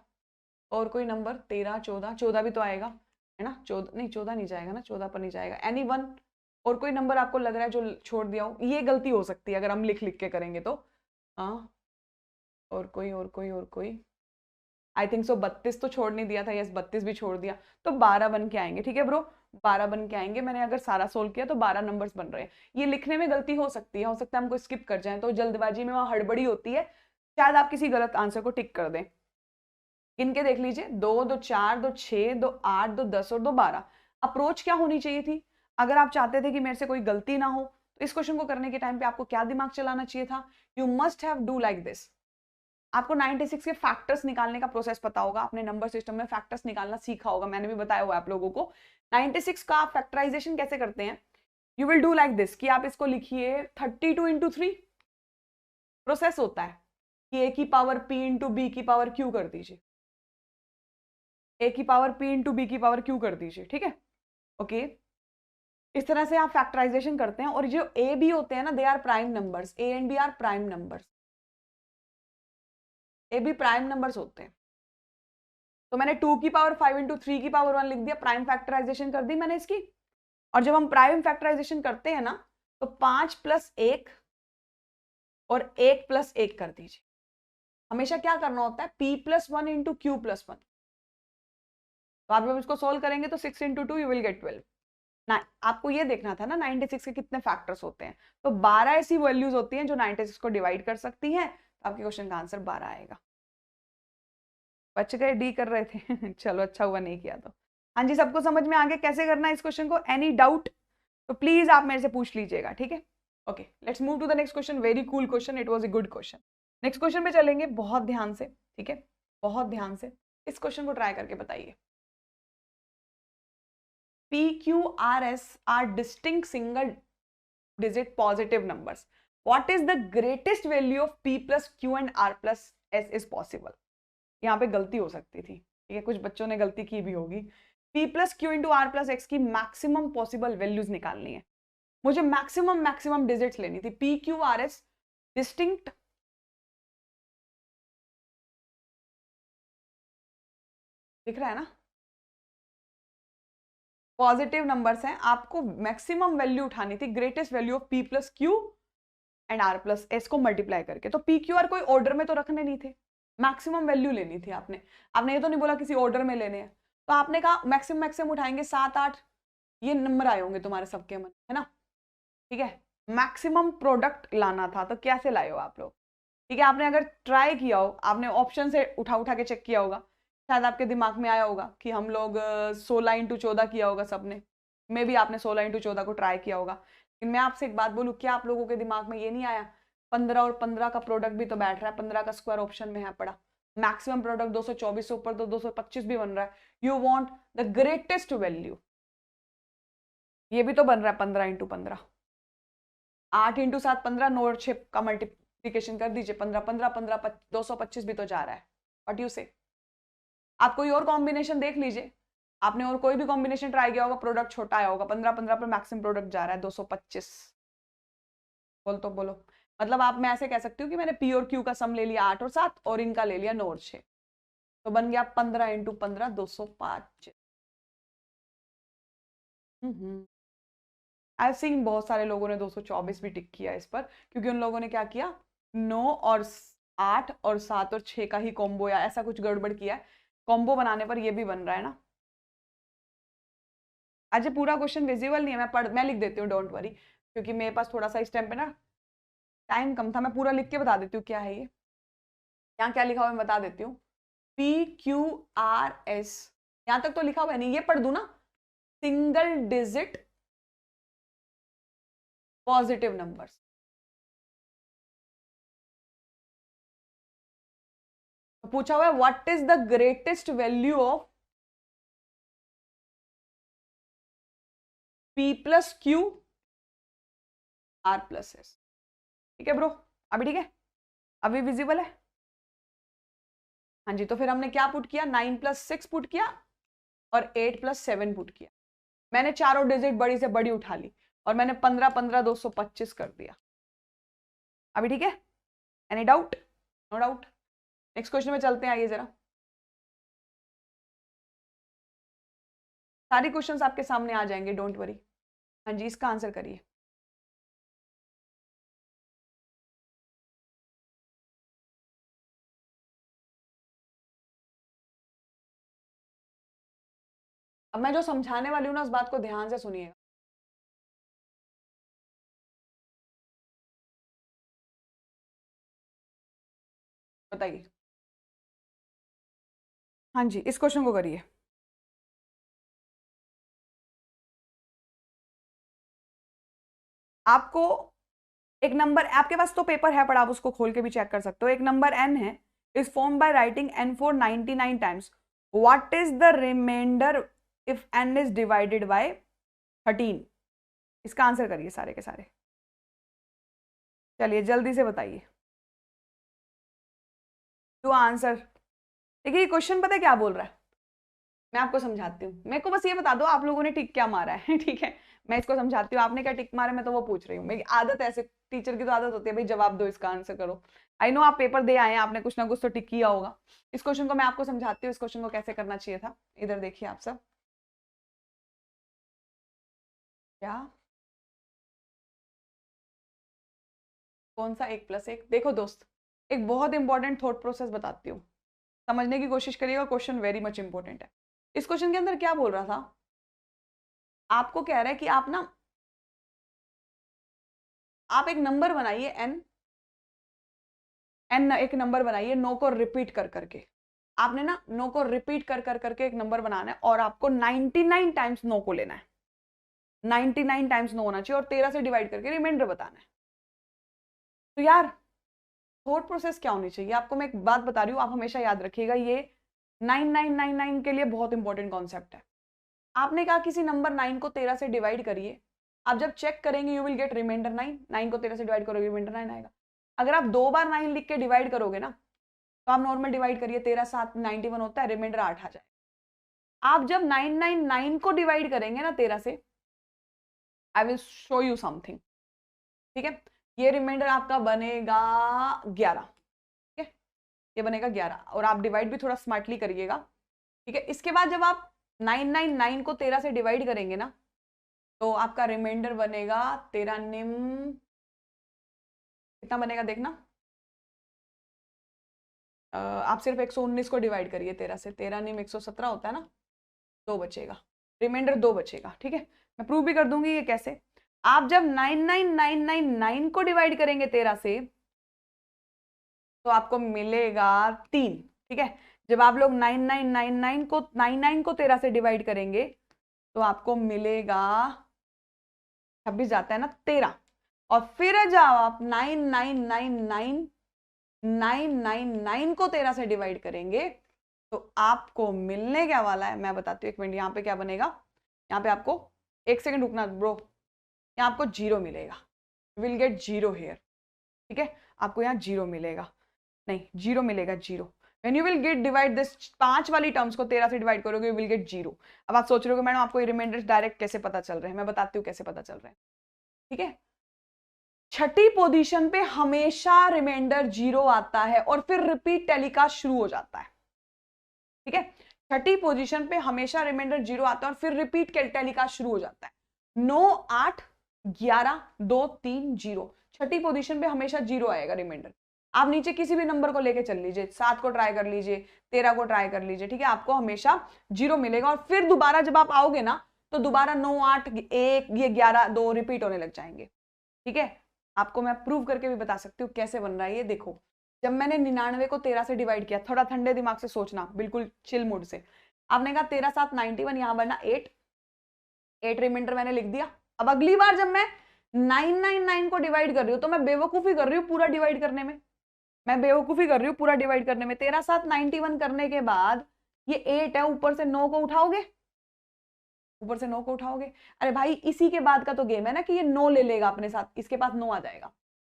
और कोई नंबर? 13 14, 14 भी तो आएगा, है ना? 14 नहीं, 14 नहीं जाएगा ना, 14 पर नहीं जाएगा। एनी वन और कोई नंबर आपको लग रहा है जो छोड़ दिया हो? ये गलती हो सकती है अगर हम लिख लिख के करेंगे तो। हाँ, और कोई आई थिंक सो 32 तो छोड़ नहीं दिया था, यस 32 भी छोड़ दिया, तो 12 बन के आएंगे। ठीक है ब्रो, 12 बन के आएंगे। मैंने अगर सारा सोल्व किया तो 12 नंबर्स बन रहे हैं। ये लिखने में गलती हो सकती है, हो सकता है हमको स्किप कर जाए, तो जल्दबाजी में वहां हड़बड़ी होती है, शायद आप किसी गलत आंसर को टिक कर दें। इनके देख लीजिए, 2 2 4 2 6 2 8 2 10 और 2 12। अप्रोच क्या होनी चाहिए थी? अगर आप चाहते थे कि मेरे से कोई गलती ना हो, तो इस क्वेश्चन को करने के टाइम पे आपको क्या दिमाग चलाना चाहिए था? You must have do like this. आपको 96 के फैक्टर्स निकालने का प्रोसेस पता होगा, आपने नंबर सिस्टम में फैक्टर्स निकालना सीखा होगा, मैंने भी बताया हुआ आप लोगों को। 96 का आप फैक्टराइजेशन कैसे करते हैं? You will do like this कि आप इसको लिखिए 32 इंटू 3। प्रोसेस होता है कि ए की पावर p इंटू बी की पावर q कर दीजिए, ए की पावर p इंटू बी की पावर q कर दीजिए। ठीक है, ओके, इस तरह से आप फैक्टराइजेशन करते हैं। और जो ए बी होते हैं ना, they are prime numbers, A and B are prime numbers, A B prime numbers होते हैं। तो मैंने 2 की पावर 5 इंटू 3 की पावर 1 लिख दिया, प्राइम फैक्टराइजेशन कर दी मैंने इसकी। और जब हम प्राइम फैक्टराइजेशन करते हैं ना, तो 5 प्लस 1 और 1 प्लस 1 कर दीजिए। हमेशा क्या करना होता है? p plus 1 into Q plus 1। तो आप जब इसको सोल्व करेंगे तो 6 इंटू 2 यू विल गेट 12 ना। आपको ये देखना था ना 96 के कितने फैक्टर्स होते हैं, तो 12 ऐसी वैल्यूज होती हैं जो 96 को डिवाइड कर सकती हैं। तो आपके क्वेश्चन का आंसर 12 आएगा। बच गए, डी कर रहे थे चलो अच्छा हुआ नहीं किया तो। हाँ जी, सबको समझ में आ गया कैसे करना है इस क्वेश्चन को? एनी डाउट तो प्लीज आप मेरे से पूछ लीजिएगा। ठीक है, okay, let's move to the next question. Very cool question, it was a good question. Next question पे चलेंगे बहुत ध्यान से, ठीक है, बहुत ध्यान से। इस क्वेश्चन को ट्राई करके बताइए। P, Q, R, S are distinct single digit positive numbers. What is the greatest value of P plus Q and R plus S is possible? यहाँ पे गलती हो सकती थी, ठीक है, कुछ बच्चों ने गलती की भी होगी। P plus Q into R plus X की मैक्सिमम पॉसिबल वैल्यूज निकालनी है, मुझे मैक्सिमम डिजिट्स लेनी थी। P, Q, R, S distinct, दिख रहा है ना, पॉजिटिव नंबर्स हैं, आपको मैक्सिमम वैल्यू उठानी थी, greatest value of P plus Q and R plus S को मल्टीप्लाई करके। तो P, Q, R कोई ऑर्डर में तो रखने नहीं थे, मैक्सिमम वैल्यू लेनी थी आपने। आपने ये तो नहीं बोला किसी ऑर्डर में लेने हैं, तो आपने कहा मैक्सिमम उठाएंगे, 7, 8 ये नंबर आए होंगे तुम्हारे सबके मन, है ना, ठीक है। मैक्सिमम प्रोडक्ट लाना था, तो कैसे लाए हो आप लोग, ठीक है। आपने अगर ट्राई किया हो, आपने ऑप्शन से उठा के चेक किया होगा, शायद आपके दिमाग में आया होगा कि हम लोग 16 इंटू 14 किया होगा सबने, मे भी आपने 16 इंटू 14 को ट्राई किया होगा। लेकिन मैं आपसे एक बात बोलूं, क्या आप लोगों के दिमाग में ये नहीं आया 15 और 15 का प्रोडक्ट भी तो बैठ रहा है, 15 का स्क्वायर ऑप्शन में है पड़ा, मैक्सिमम प्रोडक्ट 224 से ऊपर तो 225 भी बन रहा है। You want the greatest value, ये भी तो बन रहा है 15 इंटू 15, 8 इंटू 7 15, 9 6 का मल्टीप्लीकेशन कर दीजिए, 15 15 15 225 भी तो जा रहा है। व्हाट यू से, आप कोई और कॉम्बिनेशन देख लीजिए, आपने और कोई भी कॉम्बिनेशन ट्राई किया होगा, प्रोडक्ट छोटा आया होगा, 15 15 पर मैक्सिमम प्रोडक्ट जा रहा है 225। बोल तो बोलो, मतलब आप, मैं ऐसे कह सकती हूँ कि मैंने P और Q का सम ले लिया 8 और 7 और इनका ले लिया 9 और 6, तो बन गया 15 इंटू 15 205। आई सीन बहुत सारे लोगों ने 224 भी टिक किया इस पर, क्योंकि उन लोगों ने क्या किया, 9 और 8 और 7 और 6 का ही कॉम्बो या ऐसा कुछ गड़बड़ किया है, कॉम्बो बनाने पर ये भी बन रहा है ना। आज पूरा क्वेश्चन विजिबल नहीं है, मैं लिख देती हूँ, डोंट वरी, क्योंकि मेरे पास थोड़ा सा इस टाइम पे ना टाइम कम था, मैं पूरा लिख के बता देती हूँ क्या है ये। यहाँ क्या लिखा हुआ है मैं बता देती हूँ, PQRS, यहाँ तक तो लिखा हुआ है नहीं, ये पढ़ दूं ना, सिंगल डिजिट पॉजिटिव नंबर्स। तो पूछा हुआ है what is the greatest value of P plus Q R plus S, ठीक है ब्रो, अभी ठीक है, अभी विजिबल है। हाँ जी, तो फिर हमने क्या पुट किया, 9 प्लस 6 पुट किया और 8 प्लस 7 पुट किया। मैंने चारों डिजिट बड़ी से बड़ी उठा ली और मैंने 15 15 225 कर दिया। अभी ठीक है, any doubt? No doubt. Next question में चलते हैं, आइए जरा, सारी क्वेश्चंस आपके सामने आ जाएंगे, डोंट वरी। हाँ जी, इसका आंसर करिए। अब मैं जो समझाने वाली हूँ ना, उस बात को ध्यान से सुनिएगा। बताइए। हाँ जी, इस क्वेश्चन को करिए। आपको एक नंबर, आपके पास तो पेपर है पर आप उसको खोल के भी चेक कर सकते हो। एक नंबर n है, is form by writing n for 99 times, what is the remainder if n is divided by 13? इसका आंसर करिए सारे के सारे, चलिए जल्दी से बताइए, टू आंसर। देखिए ये क्वेश्चन पता है क्या बोल रहा है, मैं आपको समझाती हूँ, मेरे को बस ये बता दो आप लोगों ने टिक क्या मारा है ठीक है, मैं इसको समझाती हूँ, आपने क्या टिक मारा, मैं तो वो पूछ रही हूँ। मेरी आदत ऐसे, टीचर की तो आदत होती है भाई जवाब दो, इसका आंसर करो। आई नो आप पेपर दे आए हैं, आपने कुछ ना कुछ तो टिक किया होगा। इस क्वेश्चन को मैं आपको समझाती हूँ, इस क्वेश्चन को कैसे करना चाहिए था। इधर देखिए आप सब, क्या कौन सा 1 प्लस 1, देखो दोस्त, एक बहुत इंपॉर्टेंट थॉट प्रोसेस बताती हूँ, समझने की कोशिश करिएगा, क्वेश्चन वेरी मच इंपॉर्टेंट है। इस क्वेश्चन के अंदर क्या बोल रहा था, आपको कह रहा है कि आप ना, आप एक नंबर बनाइए n, एक नंबर बनाइए, नो को रिपीट कर करके, आपने ना नो को रिपीट कर करके एक नंबर बनाना है और आपको 99 टाइम्स नो को लेना है, 99 टाइम्स नो होना चाहिए और 13 से डिवाइड करके रिमाइंडर बताना है। तो यार थॉट प्रोसेस क्या होनी चाहिए, आपको मैं एक बात बता रही हूँ, आप हमेशा याद रखिएगा, ये 9999 के लिए बहुत इंपॉर्टेंट कॉन्सेप्ट है। आपने कहा किसी नंबर 9 को 13 से डिवाइड करिए, आप जब चेक करेंगे यू विल गेट रिमाइंडर 9, 9 को 13 से डिवाइड करोगे रिमाइंडर 9 आएगा। अगर आप 2 बार 9 लिख के डिवाइड करोगे ना, तो आप नॉर्मल डिवाइड करिए, 13 7 91 होता है, रिमाइंडर 8 आ जाए। आप जब 999 को डिवाइड करेंगे ना 13 से, I will show you something, ठीक है। ये रिमाइंडर आपका बनेगा 11, ठीक है, ये बनेगा 11, और आप डिवाइड भी थोड़ा स्मार्टली करिएगा, ठीक है। इसके बाद जब आप 999 को 13 से डिवाइड करेंगे ना, तो आपका रिमाइंडर बनेगा 13 निम कितना बनेगा देखना, आप सिर्फ 119 को डिवाइड करिए 13 से, 13 निम 117 होता है ना, 2 बचेगा, रिमाइंडर 2 बचेगा, ठीक है। मैं प्रूव भी कर दूंगी ये कैसे। आप जब 99999 को डिवाइड करेंगे 13 से, तो आपको मिलेगा 3, ठीक है। जब आप लोग 9999 को 99 को 13 से डिवाइड करेंगे, तो आपको मिलेगा 26 जाता है ना 13, और फिर जाओ आप 99999 को 13 से डिवाइड करेंगे, तो आपको मिलने क्या वाला है मैं बताती हूँ, एक मिनट। यहाँ पे क्या बनेगा, यहाँ पे आपको एक सेकंड रुकना ब्रो, यहाँ आपको 0 मिलेगा, विल गेट 0 हेयर, ठीक है। आपको यहाँ 0 मिलेगा, नहीं 0 मिलेगा, 0 when you will get divide this 5 वाली टर्म्स को 13 से डिवाइड करोगे, यू विल गेट 0। अब आप सोच रहे हो मैडम आपको ये रिमाइंडर्स डायरेक्ट कैसे पता चल रहे हैं, मैं बताती हूँ कैसे पता चल रहे हैं, ठीक है। छठी पोजीशन पे हमेशा रिमाइंडर 0 आता है और फिर रिपीट टेलीकास्ट शुरू हो जाता है, ठीक है। छठी पोजीशन पे हमेशा रिमाइंडर 0 आता है और फिर रिपीट टेलीकास्ट शुरू हो जाता है। 9 8 11 2 3 0, छठी पोजीशन पे हमेशा 0 आएगा रिमाइंडर। आप नीचे किसी भी नंबर को लेके चल लीजिए, 7 को ट्राई कर लीजिए, 13 को ट्राई कर लीजिए, ठीक है, आपको हमेशा 0 मिलेगा। और फिर दोबारा जब आप आओगे ना, तो दोबारा 9 8 1 ये 11 2 रिपीट होने लग जाएंगे, ठीक है। आपको मैं प्रूव करके भी बता सकती हूँ कैसे बन रहा है ये देखो। जब मैंने 99 को 13 से डिवाइड किया, थोड़ा ठंडे दिमाग से सोचना, बिल्कुल चिल मूड से। आपने कहा 13 7 91, यहां बना 8 रिमाइंडर मैंने लिख दिया। अब अगली बार जब मैं 999 को डिवाइड कर रही हूँ, तो मैं बेवकूफी कर रही हूँ पूरा डिवाइड करने में, मैं बेवकूफी कर रही हूँ पूरा डिवाइड करने में। 13 7 91 करने के बाद ये 8 है, ऊपर से 9 को उठाओगे, ऊपर से 9 को उठाओगे, अरे भाई इसी के बाद का तो गेम है ना कि ये 9 ले लेगा अपने साथ, इसके पास 9 आ जाएगा।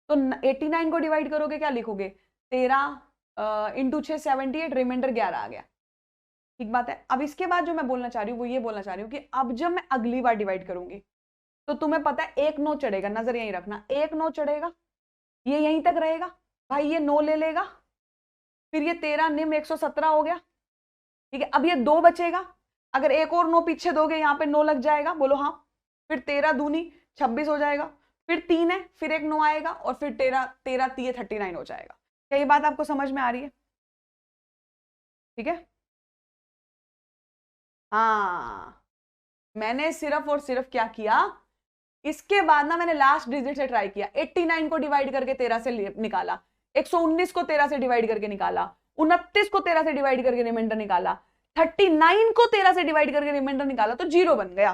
तो 89 को डिवाइड करोगे, क्या लिखोगे, 13 इंटू 6 78, रिमाइंडर 11 आ गया, ठीक बात है। अब इसके बाद जो मैं बोलना चाह रही हूँ वो ये बोलना चाह रही हूँ कि अब जब मैं अगली बार डिवाइड करूंगी, तो तुम्हें पता है एक 9 चढ़ेगा, नजर यहीं रखना, एक 9 चढ़ेगा, ये यहीं तक रहेगा, भाई ये 9 ले लेगा, फिर ये 13 निम 117 हो गया, ठीक है। अब ये 2 बचेगा, अगर एक और 9 पीछे दोगे, यहाँ पे 9 लग जाएगा, बोलो हाँ, फिर 13 दूनी 26 हो जाएगा, फिर 3 है, फिर एक 9 आएगा, और फिर 13 13 3 39 हो जाएगा। क्या ये बात आपको समझ में आ रही है, ठीक है। हाँ, मैंने सिर्फ और सिर्फ क्या किया, इसके बाद ना मैंने लास्ट डिजिट से ट्राई किया, 89 को डिवाइड करके 13 से निकाला, 119 को 13 से डिवाइड करके निकाला, 29 को 13 से डिवाइड करके रिमाइंडर निकाला, 39 को 13 से डिवाइड करके रिमाइंडर निकाला, तो 0 बन गया,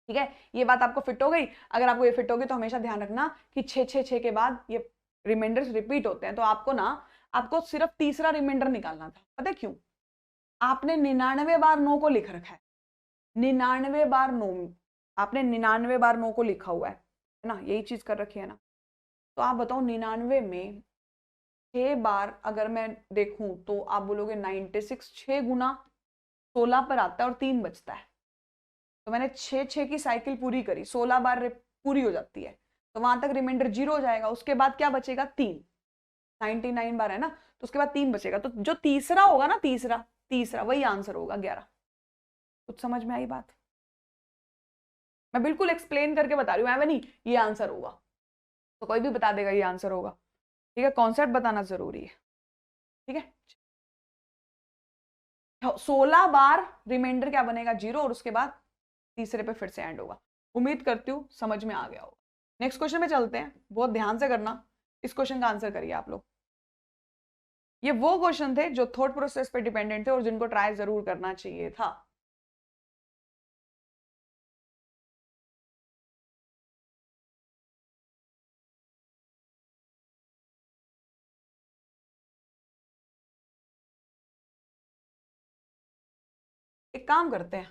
ठीक है। ये बात आपको फिट हो गई। अगर आपको ये फिट होगी तो हमेशा ध्यान रखना कि 6 6 6 के बाद ये रिमाइंडर्स रिपीट होते हैं, तो आपको ना, आपको सिर्फ तीसरा रिमाइंडर निकालना था, पता है क्यों, आपने 99 बार 9 को लिख रखा है, 99 बार 9, आपने 99 बार 9 को लिखा हुआ है ना, यही चीज कर रखी है ना। तो आप बताओ 99 में 6 बार अगर मैं देखूं, तो आप बोलोगे 96, 6 गुना 16 पर आता है और 3 बचता है, तो मैंने 6 6 की साइकिल पूरी करी, 16 बार पूरी हो जाती है, तो वहां तक रिमाइंडर 0 हो जाएगा, उसके बाद क्या बचेगा, 3, 99 बार है ना, तो उसके बाद 3 बचेगा, तो जो तीसरा होगा ना, तीसरा तीसरा वही आंसर होगा 11। कुछ समझ में आई बात, मैं बिल्कुल एक्सप्लेन करके बता रही हूँ, मैं नहीं ये आंसर होगा, तो कोई भी बता देगा ये आंसर होगा, ठीक है, कॉन्सेप्ट बताना जरूरी है, ठीक है। 16 बार रिमाइंडर क्या बनेगा, 0, और उसके बाद तीसरे पे फिर से एंड होगा। उम्मीद करती हूँ समझ में आ गया होगा। नेक्स्ट क्वेश्चन में चलते हैं, बहुत ध्यान से करना, इस क्वेश्चन का आंसर करिए आप लोग। ये वो क्वेश्चन थे जो थॉट प्रोसेस पे डिपेंडेंट थे और जिनको ट्राई जरूर करना चाहिए था। एक काम करते हैं,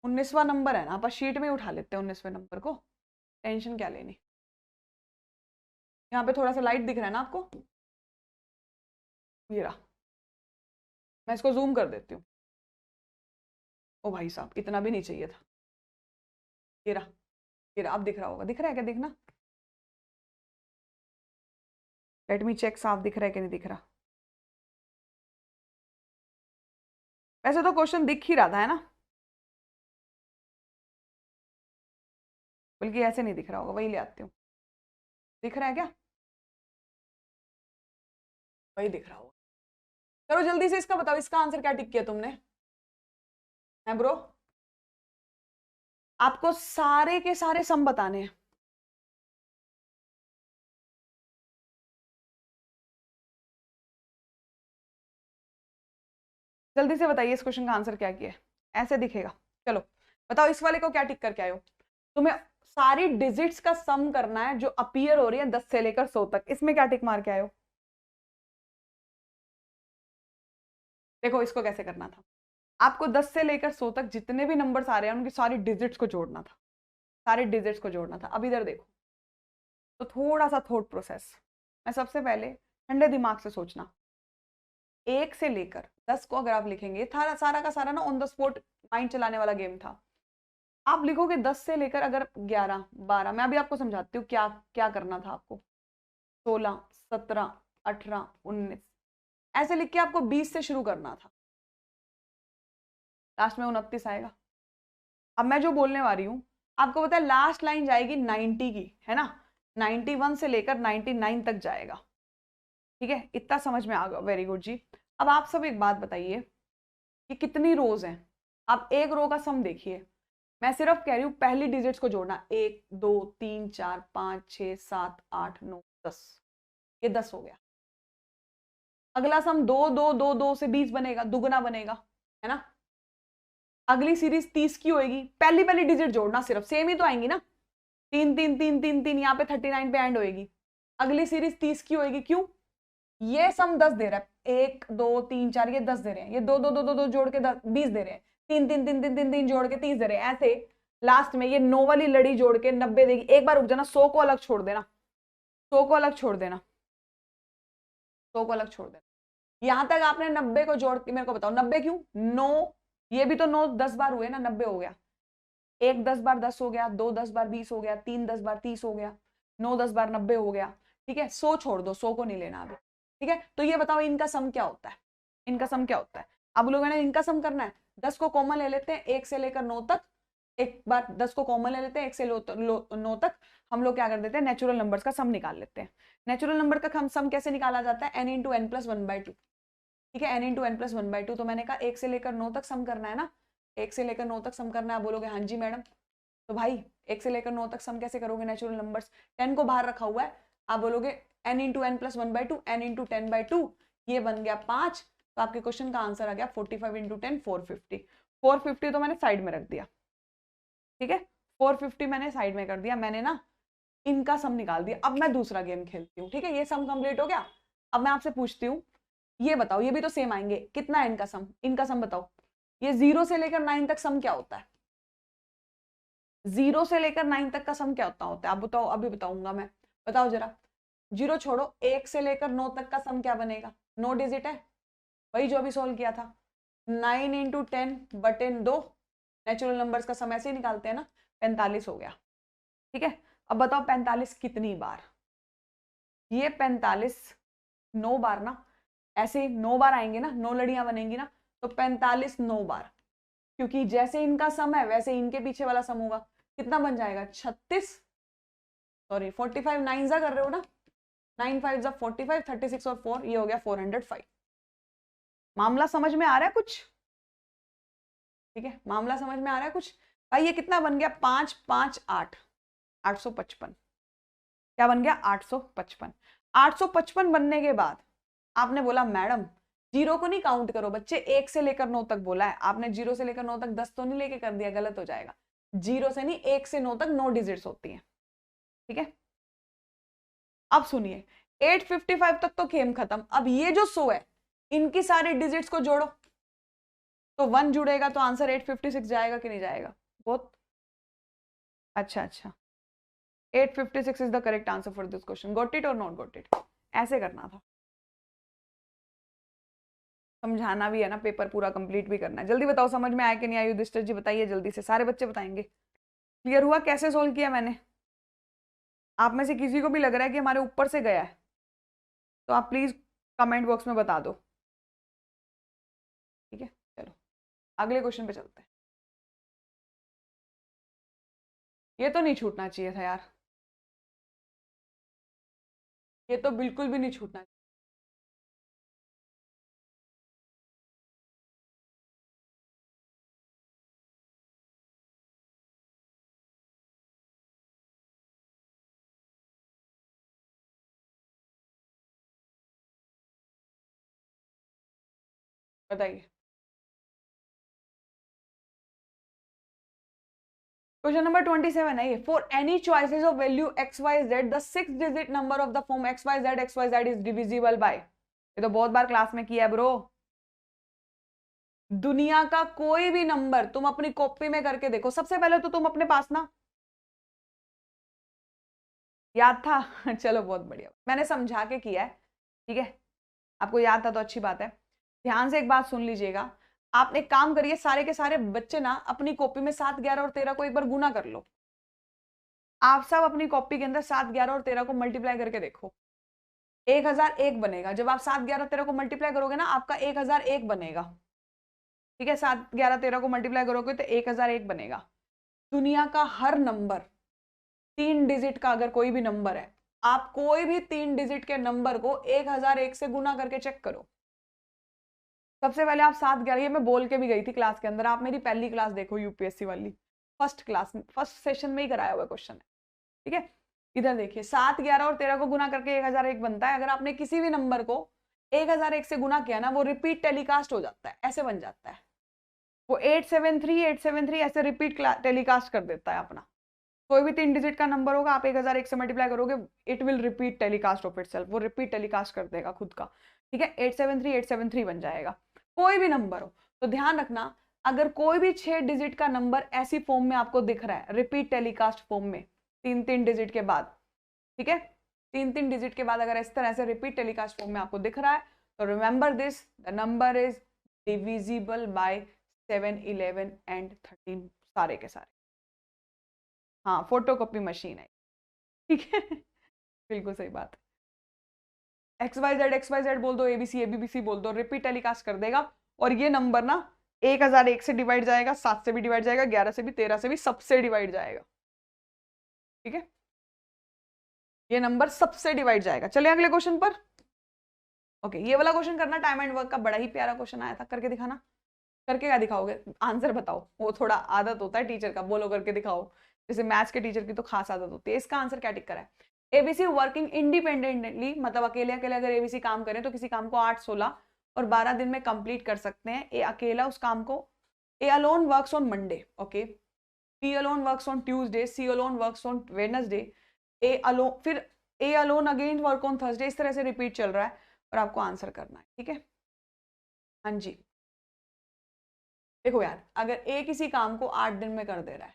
19वां नंबर है ना, अपन शीट में उठा लेते हैं 19वें नंबर को, टेंशन क्या लेनी। यहाँ पे थोड़ा सा लाइट दिख रहा है ना आपको, ये रहा, मैं इसको जूम कर देती हूँ। ओ भाई साहब, इतना भी नहीं चाहिए था। ये रहा, ये रहा, अब दिख रहा होगा, दिख रहा है क्या, दिखना, लेट मी चेक, साफ दिख रहा है कि नहीं दिख रहा। वैसे तो क्वेश्चन दिख ही रहा था, है ना, बल्कि ऐसे नहीं दिख रहा होगा, वही ले आती हूँ। दिख रहा है क्या, वही दिख रहा होगा। चलो जल्दी से इसका बताओ, इसका आंसर क्या टिक किया तुमने, है ब्रो? आपको सारे के सारे सम बताने हैं। जल्दी से बताइए इस क्वेश्चन का आंसर क्या किया है, ऐसे दिखेगा। चलो बताओ इस वाले को क्या टिक करके आए हो। तुम्हें सारी डिजिट्स का सम करना है जो अपीयर हो रही है 10 से लेकर 100 तक, इसमें क्या टिक मार के आए हो। देखो इसको कैसे करना था, आपको 10 से लेकर 100 तक जितने भी नंबर्स आ रहे हैं उनकी सारी डिजिट्स को जोड़ना था, सारे डिजिट्स को जोड़ना था। अब इधर देखो, तो थोड़ा सा थॉट प्रोसेस, मैं सबसे पहले ठंडे दिमाग से सोचना, 1 से लेकर 10 को अगर आप लिखेंगे, सारा सारा का सारा ना ऑन द स्पॉट माइंड चलाने वाला गेम था। आप लिखोगे 10 से लेकर अगर 11 12, मैं अभी आपको समझाती हूँ क्या क्या करना था आपको, 16 17 18 19 ऐसे लिख के आपको 20 से शुरू करना था, लास्ट में 29 आएगा। अब मैं जो बोलने वाली हूँ आपको पता है, लास्ट लाइन जाएगी 90 की, है ना, 91 से लेकर 99 तक जाएगा। ठीक है, इतना समझ में आ गया, वेरी गुड जी। अब आप सब एक बात बताइए कि कितनी रोज हैं। आप एक रो का सम देखिए, मैं सिर्फ कह रही हूं पहली डिजिट्स को जोड़ना, 1 2 3 4 5 6 7 8 9 10, ये 10 हो गया। अगला सम 2 2 2 2 से 20 बनेगा, दुगना बनेगा, है ना। अगली सीरीज 30 की होगी, पहली पहली डिजिट जोड़ना, सिर्फ सेम ही तो आएंगी ना, 3 3 3 3 3, यहाँ पे 39 पे एंड होएगी। अगली सीरीज 30 की होएगी, क्यों, ये सम 10 दे रहा है, 1 2 3 4, ये 10 दे रहे हैं, ये 2 2 2 2 2 जोड़ के 20 दे रहे हैं, 3 3 3 3 3 3 जोड़ के 30 दे रहे हैं, ऐसे लास्ट में ये 9 वाली लड़ी जोड़ के 90 देगी। एक बार रुक जाना, 100 को अलग छोड़ देना, 100 को अलग छोड़ देना, 100 को अलग छोड़ देना। यहां तक आपने 90 को जोड़ के मेरे को बताओ, 90 क्यों, 9, ये भी तो 9 10 बार हुए ना, 90 हो गया। 1 10 बार 10 हो गया, 2 10 बार 20 हो गया, 3 10 बार 30 हो गया, 9 10 बार 90 हो गया। ठीक है, 100 छोड़ दो, 100 को नहीं लेना अभी। ठीक है, तो ये बताओ इनका सम क्या होता है, इनका सम क्या होता है। अब लोगों ने इनका सम करना है, 10 को कॉमन ले लेते हैं 1 से लेकर 9 तक, एक बार 10 को कॉमन ले लेते हैं 1 से 9 तक, हम लोग क्या कर देते हैं, नेचुरल नंबर्स का सम निकाल लेते हैं। नेचुरल नंबर का सम कैसे निकाला जाता है, n इंटू एन प्लस 1/2। ठीक है, n इंटू एन प्लस 1/2, तो मैंने कहा 1 से लेकर 9 तक सम करना है ना, 1 से लेकर 9 तक सम करना है। बोलोगे हाँ जी मैडम, तो भाई 1 से लेकर 9 तक सम कैसे करोगे, नेचुरल नंबर्स, 10 को बाहर रखा हुआ है, आप बोलोगे n into N plus 1/2, n into 10/2, ये बन गया 5। तो आपके क्वेश्चन का आंसर आ गया 45 इंटू 10 450। 450 तो मैंने साइड में रख दिया, ठीक है, 450 मैंने साइड में कर दिया, मैंने ना इनका सम निकाल दिया। अब मैं दूसरा गेम खेलती हूँ, ठीक है, ये सम कंप्लीट हो गया। अब मैं आपसे पूछती हूँ, ये बताओ, ये भी तो सेम आएंगे, कितना है इनका सम बताओ। ये 0 से लेकर 9 तक सम क्या होता है, 0 से लेकर 9 तक का सम क्या होता है, आप बताओ, अभी बताऊंगा मैं, बताओ जरा। 0 छोड़ो, 1 से लेकर 9 तक का सम क्या बनेगा, 9 डिजिट है, वही जो अभी सोल्व किया था, 9 इंटू 10 बटे 2, नेचुरल नंबर्स का सम ऐसे ही निकालते हैं ना, 45 हो गया। ठीक है, अब बताओ 45 कितनी बार, ये 45 9 बार ना, ऐसे ही 9 बार आएंगे ना, 9 लड़ियां बनेंगी ना, तो 45 9 बार, क्योंकि जैसे इनका सम है वैसे इनके पीछे वाला सम होगा, कितना बन जाएगा 36, सॉरी 45, 9 जा कर रहे हो ना, 9 5 जा 45, 36 और 4, ये हो गया 405। मामला समझ में आ रहा है कुछ, ठीक है, मामला समझ में आ रहा है कुछ। भाई ये कितना बन गया, 5 5 8, 855, क्या बन गया 855। 855 बनने के बाद आपने बोला मैडम 0 को नहीं काउंट करो बच्चे, 1 से लेकर 9 तक बोला है आपने, 0 से लेकर 9 तक 10 तो नहीं लेके कर दिया, गलत हो जाएगा। 0 से नहीं, 1 से 9 तक 9 डिजिट्स होती हैं, ठीक है। अब सुनिए, 855 तक तो गेम खत्म। अब ये जो 100 है, इनकी सारी डिजिट्स को जोड़ो, तो 1 जुड़ेगा तो आंसर 856 जाएगा कि नहीं जाएगा? बहुत अच्छा अच्छा, 856 is the correct answer for this question. Got it और नॉट गॉट इट? ऐसे करना था, समझाना भी है ना, पेपर पूरा कंप्लीट भी करना है। जल्दी बताओ समझ में आया कि नहीं आया? युधिष्ठिर जी बताइए जल्दी से, सारे बच्चे बताएंगे। क्लियर हुआ कैसे सोल्व किया मैंने? आप में से किसी को भी लग रहा है कि हमारे ऊपर से गया है तो आप प्लीज कमेंट बॉक्स में बता दो, ठीक है? चलो अगले क्वेश्चन पे चलते हैं। ये तो नहीं छूटना चाहिए था यार, ये तो बिल्कुल भी नहीं छूटना चाहिए। बताइए। क्वेश्चन नंबर 27 है ये। For any choices of value X Y Z the 6 digit number of the form X Y Z is divisible by. ये तो बहुत बार क्लास में किया है ब्रो। दुनिया का कोई भी नंबर तुम अपनी कॉपी में करके देखो, सबसे पहले तो तुम अपने पास ना, याद था? चलो बहुत बढ़िया, मैंने समझा के किया है, ठीक है? आपको याद था तो अच्छी बात है। ध्यान से एक बात सुन लीजिएगा, आप एक काम करिए, सारे के सारे बच्चे ना अपनी कॉपी में 7, 11 और 13 को एक बार गुना कर लो। आप सब अपनी कॉपी के अंदर 7, 11 और 13 को मल्टीप्लाई करके देखो, 1001 बनेगा। जब आप 7, 11, 13 को मल्टीप्लाई करोगे ना, आपका 1001 बनेगा, ठीक है? 7, 11, 13 को मल्टीप्लाई करोगे तो 1001 बनेगा। दुनिया का हर नंबर 3 डिजिट का अगर कोई भी नंबर है, आप कोई भी 3 डिजिट के नंबर को 1001 से गुना करके चेक करो। सबसे पहले आप 7, 11, ये मैं बोल के भी गई थी क्लास के अंदर, आप मेरी पहली क्लास देखो यूपीएससी वाली, फर्स्ट क्लास में फर्स्ट सेशन में ही कराया हुआ क्वेश्चन है, ठीक है? इधर देखिए, 7, 11 और 13 को गुना करके 1001 बनता है। अगर आपने किसी भी नंबर को 1001 से गुना किया ना, वो रिपीट टेलीकास्ट हो जाता है, ऐसे बन जाता है वो 873 873 ऐसे रिपीट टेलीकास्ट कर देता है अपना। कोई भी 3 डिजिट का नंबर होगा, आप 1001 से मल्टीप्लाई करोगे, it will repeat telecast of itself, वो रिपीट टेलीकास्ट कर देगा खुद का, ठीक है? 873 873 बन जाएगा, कोई भी नंबर हो। तो ध्यान रखना, अगर कोई भी 6 डिजिट का नंबर ऐसी फॉर्म में आपको दिख रहा है, रिपीट टेलीकास्ट फॉर्म में, 3 डिजिट के बाद, ठीक है? 3 डिजिट के बाद अगर इस तरह से रिपीट टेलीकास्ट फॉर्म में आपको दिख रहा है, तो remember this, the number is divisible bye 7, 11 and 13, सारे के सारे। हाँ, फोटोकॉपी मशीन है, ठीक है? बिल्कुल सही बात। एक्स वाई जेड बोल दो, एबीसी एबीबीसी बोल दो, रिपीट टेलीकास्ट कर देगा। और ये नंबर ना 1001 से डिवाइड जाएगा, 7 से भी डिवाइड जाएगा, 11 से भी, 13 से भी, सबसे डिवाइड जाएगा, ठीक है? ये नंबर सबसे डिवाइड जाएगा। चलिए अगले क्वेश्चन पर। ओके, ये वाला क्वेश्चन करना, टाइम एंड वर्क का बड़ा ही प्यारा क्वेश्चन आया था, करके दिखाना। करके क्या दिखाओगे? आंसर बताओ, वो थोड़ा आदत होता है टीचर का, बोलो करके दिखाओ, जैसे मैथ्स के टीचर की तो खास आदत होती है। इसका आंसर क्या टिक करा है? एबीसी वर्किंग इंडिपेंडेंटली, मतलब अकेले अकेले अगर एबीसी काम करें तो किसी काम को 8, 16 और 12 दिन में कंप्लीट कर सकते हैं। ए अकेला उस काम को, A alone works on Monday, okay, B alone works on Tuesday, C alone works on Wednesday, A alone, फिर A alone again work on Thursday, इस तरह से रिपीट चल रहा है और आपको आंसर करना है, ठीक है? हाँ जी, देखो यार, अगर ए किसी काम को 8 दिन में कर दे रहा है,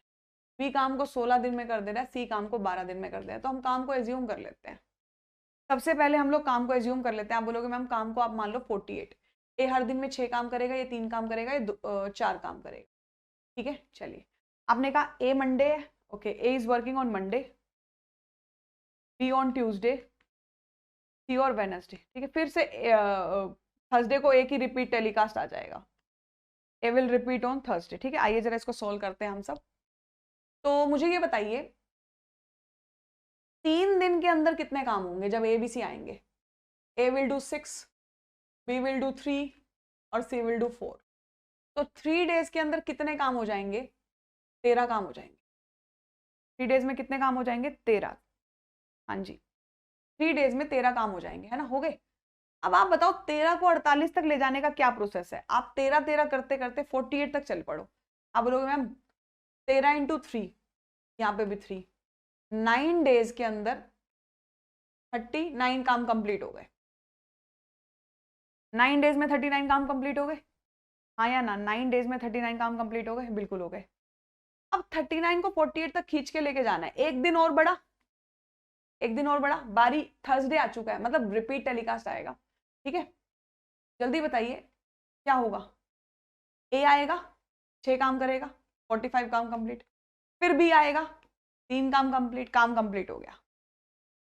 बी काम को 16 दिन में कर दे रहा है, सी काम को 12 दिन में कर दे रहा है, तो हम काम को एज्यूम कर लेते हैं। सबसे पहले हम लोग काम को एज्यूम कर लेते हैं। आप बोलोगे मैम काम को आप मान लो 48, ए हर दिन में 6 काम करेगा, ये 3 काम करेगा, ये 4 काम करेगा, ठीक है? चलिए, आपने कहा ए मंडे है, okay, A is working on Monday, B on Tuesday, C और वेडनेसडे, ठीक है? फिर से थर्सडे को एक ही रिपीट टेलीकास्ट आ जाएगा, ए विल रिपीट ऑन थर्सडे, ठीक है? आइए जरा इसको सोल्व करते हैं हम सब। तो मुझे ये बताइए, 3 दिन के अंदर कितने काम होंगे जब ए बी सी आएंगे? A will do 6, B will do 3 और सी विल डू 4। तो 3 डेज के अंदर कितने काम हो जाएंगे? 13 काम हो जाएंगे। 3 डेज में कितने काम हो जाएंगे? 13। हाँ जी, 3 डेज में 13 काम हो जाएंगे, है ना? हो गए। अब आप बताओ 13 को 48 तक ले जाने का क्या प्रोसेस है? आप 13 करते करते 48 तक चल पड़ो। आप बोलोगे मैम 13 इंटू 3, यहाँ पे भी 3, 9 डेज के अंदर 39 काम कंप्लीट हो गए। 9 डेज में 39 काम कंप्लीट हो गए। हाँ या ना? 9 डेज में 39 काम कंप्लीट हो गए? बिल्कुल हो गए। अब 39 को 48 तक खींच के लेके जाना है। एक दिन और बढ़ा, एक दिन और बढ़ा, बारी थर्सडे आ चुका है, मतलब रिपीट टेलीकास्ट आएगा। ठीक है, जल्दी बताइए क्या होगा। ए आएगा, 6 काम करेगा, 45 काम कंप्लीट। फिर बी आएगा, 3 काम कंप्लीट, काम कंप्लीट हो गया।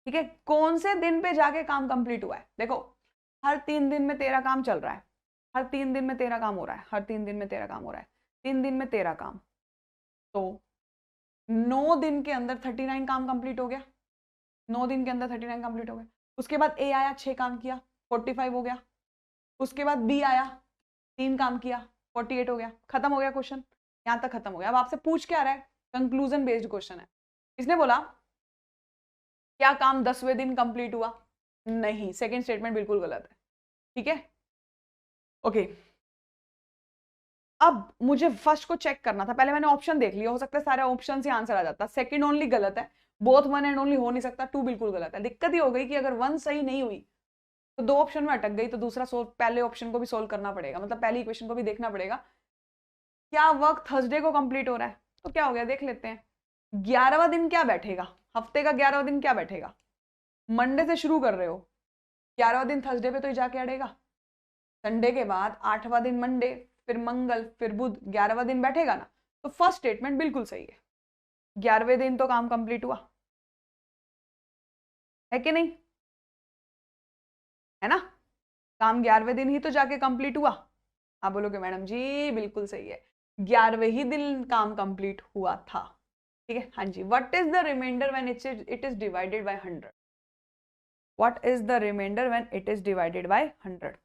ठीक है, कौन से दिन पे जाके काम कंप्लीट हुआ है? देखो, हर 3 दिन में तेरा काम चल रहा है, हर 3 दिन में तेरा काम हो रहा है, हर 3 दिन में तेरा काम हो रहा है, 3 दिन में तेरा काम, तो 9 दिन के अंदर 39 काम कंप्लीट हो गया। 9 दिन के अंदर 39 कंप्लीट हो गया। उसके बाद ए आया, 6 काम किया, 45 हो गया। उसके बाद बी आया, 3 काम किया, 48 हो गया। खत्म हो गया क्वेश्चन, यहां तक खत्म हो गया। अब आपसे पूछ क्या रहा है? कंक्लूजन बेस्ड क्वेश्चन है। इसने बोला क्या काम 10वें दिन कंप्लीट हुआ? नहीं, सेकंड स्टेटमेंट बिल्कुल गलत है। ठीक है, ओके। अब मुझे फर्स्ट को चेक करना था, पहले मैंने ऑप्शन देख लिया, हो सकता है सारे ऑप्शन से आंसर आ जाता। सेकंड ओनली गलत है, बोथ 1 एंड ओनली हो नहीं सकता, 2 बिल्कुल गलत है। दिक्कत ही हो गई कि अगर 1 सही नहीं हुई तो 2 ऑप्शन में अटक गई, तो दूसरा सोल्व, पहले ऑप्शन को भी सोल्व करना पड़ेगा, मतलब पहली इक्वेशन को भी देखना पड़ेगा। क्या वर्क थर्सडे को कंप्लीट हो रहा है? तो क्या हो गया देख लेते हैं। 11वां दिन क्या बैठेगा? हफ्ते का 11वां दिन क्या बैठेगा? मंडे से शुरू कर रहे हो, 11वां दिन थर्सडे पे तो ही जाके अड़ेगा। संडे के बाद 8वां दिन मंडे, फिर मंगल, फिर बुध, 11वां दिन बैठेगा ना। तो फर्स्ट स्टेटमेंट बिल्कुल सही है, 11वें दिन तो काम कंप्लीट हुआ है कि नहीं? है ना, काम 11वें दिन ही तो जाके कंप्लीट हुआ। आप बोलोगे मैडम जी बिल्कुल सही है, 11वें ही दिन काम कंप्लीट हुआ था। ठीक है, हाँ जी। What is the remainder when it is divided by 100? What is the remainder when it is divided by 100?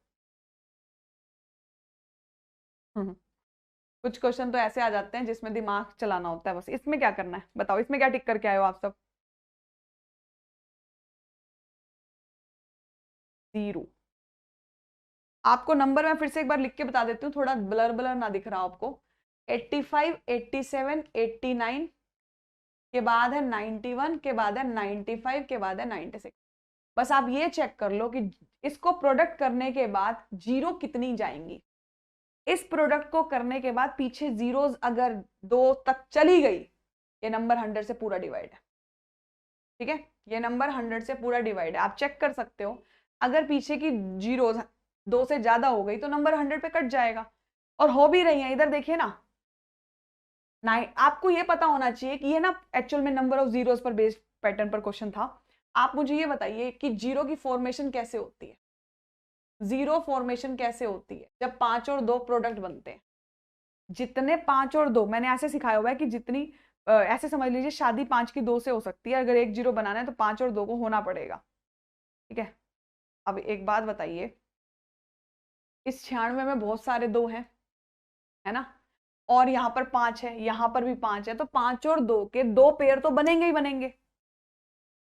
कुछ क्वेश्चन तो ऐसे आ जाते हैं जिसमें दिमाग चलाना होता है बस। इसमें क्या करना है बताओ, इसमें क्या टिक करके आए हो आप सब? 0। आपको नंबर मैं फिर से एक बार लिख के बता देती हूँ, थोड़ा ब्लर ब्लर ना दिख रहा आपको। 85, 87, 89 के बाद है 91, के बाद है 95, के बाद है 96। बस आप ये चेक कर लो कि इसको प्रोडक्ट करने के बाद जीरो कितनी जाएंगी। इस प्रोडक्ट को करने के बाद पीछे जीरोस अगर 2 तक चली गई, ये नंबर 100 से पूरा डिवाइड है। ठीक है, ये नंबर 100 से पूरा डिवाइड है, आप चेक कर सकते हो। अगर पीछे की जीरोस 2 से ज्यादा हो गई तो नंबर 100 पे कट जाएगा, और हो भी रही है। इधर देखिए ना, आपको ये पता होना चाहिए कि ये ना एक्चुअल में नंबर ऑफ जीरोस पर बेस्ड पैटर्न पर क्वेश्चन था। आप मुझे ये बताइए कि जीरो की फॉर्मेशन कैसे होती है? जीरो फॉर्मेशन कैसे होती है? जब 5 और 2 प्रोडक्ट बनते हैं। जितने 5 और 2, मैंने ऐसे सिखाया हुआ है कि जितनी ऐसे समझ लीजिए शादी 5 की 2 से हो सकती है, अगर एक जीरो बनाना है तो 5 और 2 को होना पड़ेगा। ठीक है, अब एक बात बताइए, इस 96 में बहुत सारे 2 हैं, है ना, और यहाँ पर 5 है, यहाँ पर भी 5 है, तो 5 और 2 के 2 पेयर तो बनेंगे ही बनेंगे।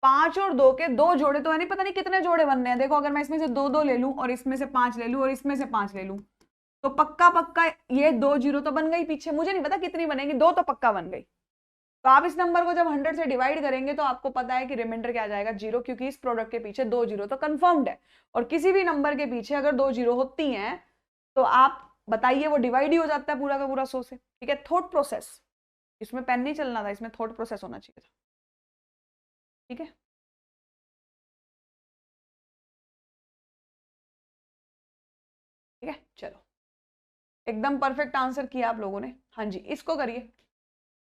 5 और 2 के 2 जोड़े तो है नहीं, पता नहीं कितने जोड़े बनने हैं। देखो, अगर मैं इसमें से 2 ले लूं और इसमें से 5 ले लूं और इसमें से 5 ले लूं, तो पक्का पक्का ये 2 जीरो तो बन गई पीछे। मुझे नहीं पता कितनी बनेगी, 2 तो पक्का बन गई। तो आप इस नंबर को जब 100 से डिवाइड करेंगे तो आपको पता है कि रिमाइंडर क्या आ जाएगा? 0, क्योंकि इस प्रोडक्ट के पीछे 2 जीरो तो कंफर्म्ड है। और किसी भी नंबर के पीछे अगर 2 जीरो होती हैं तो आप बताइए वो डिवाइड ही हो जाता है पूरा का पूरा 100 से। ठीक है, थॉट प्रोसेस, इसमें पेन नहीं चलना था, इसमें थॉट प्रोसेस होना चाहिए था। ठीक है, ठीक है, चलो, एकदम परफेक्ट आंसर किया आप लोगों ने। हाँ जी, इसको करिए,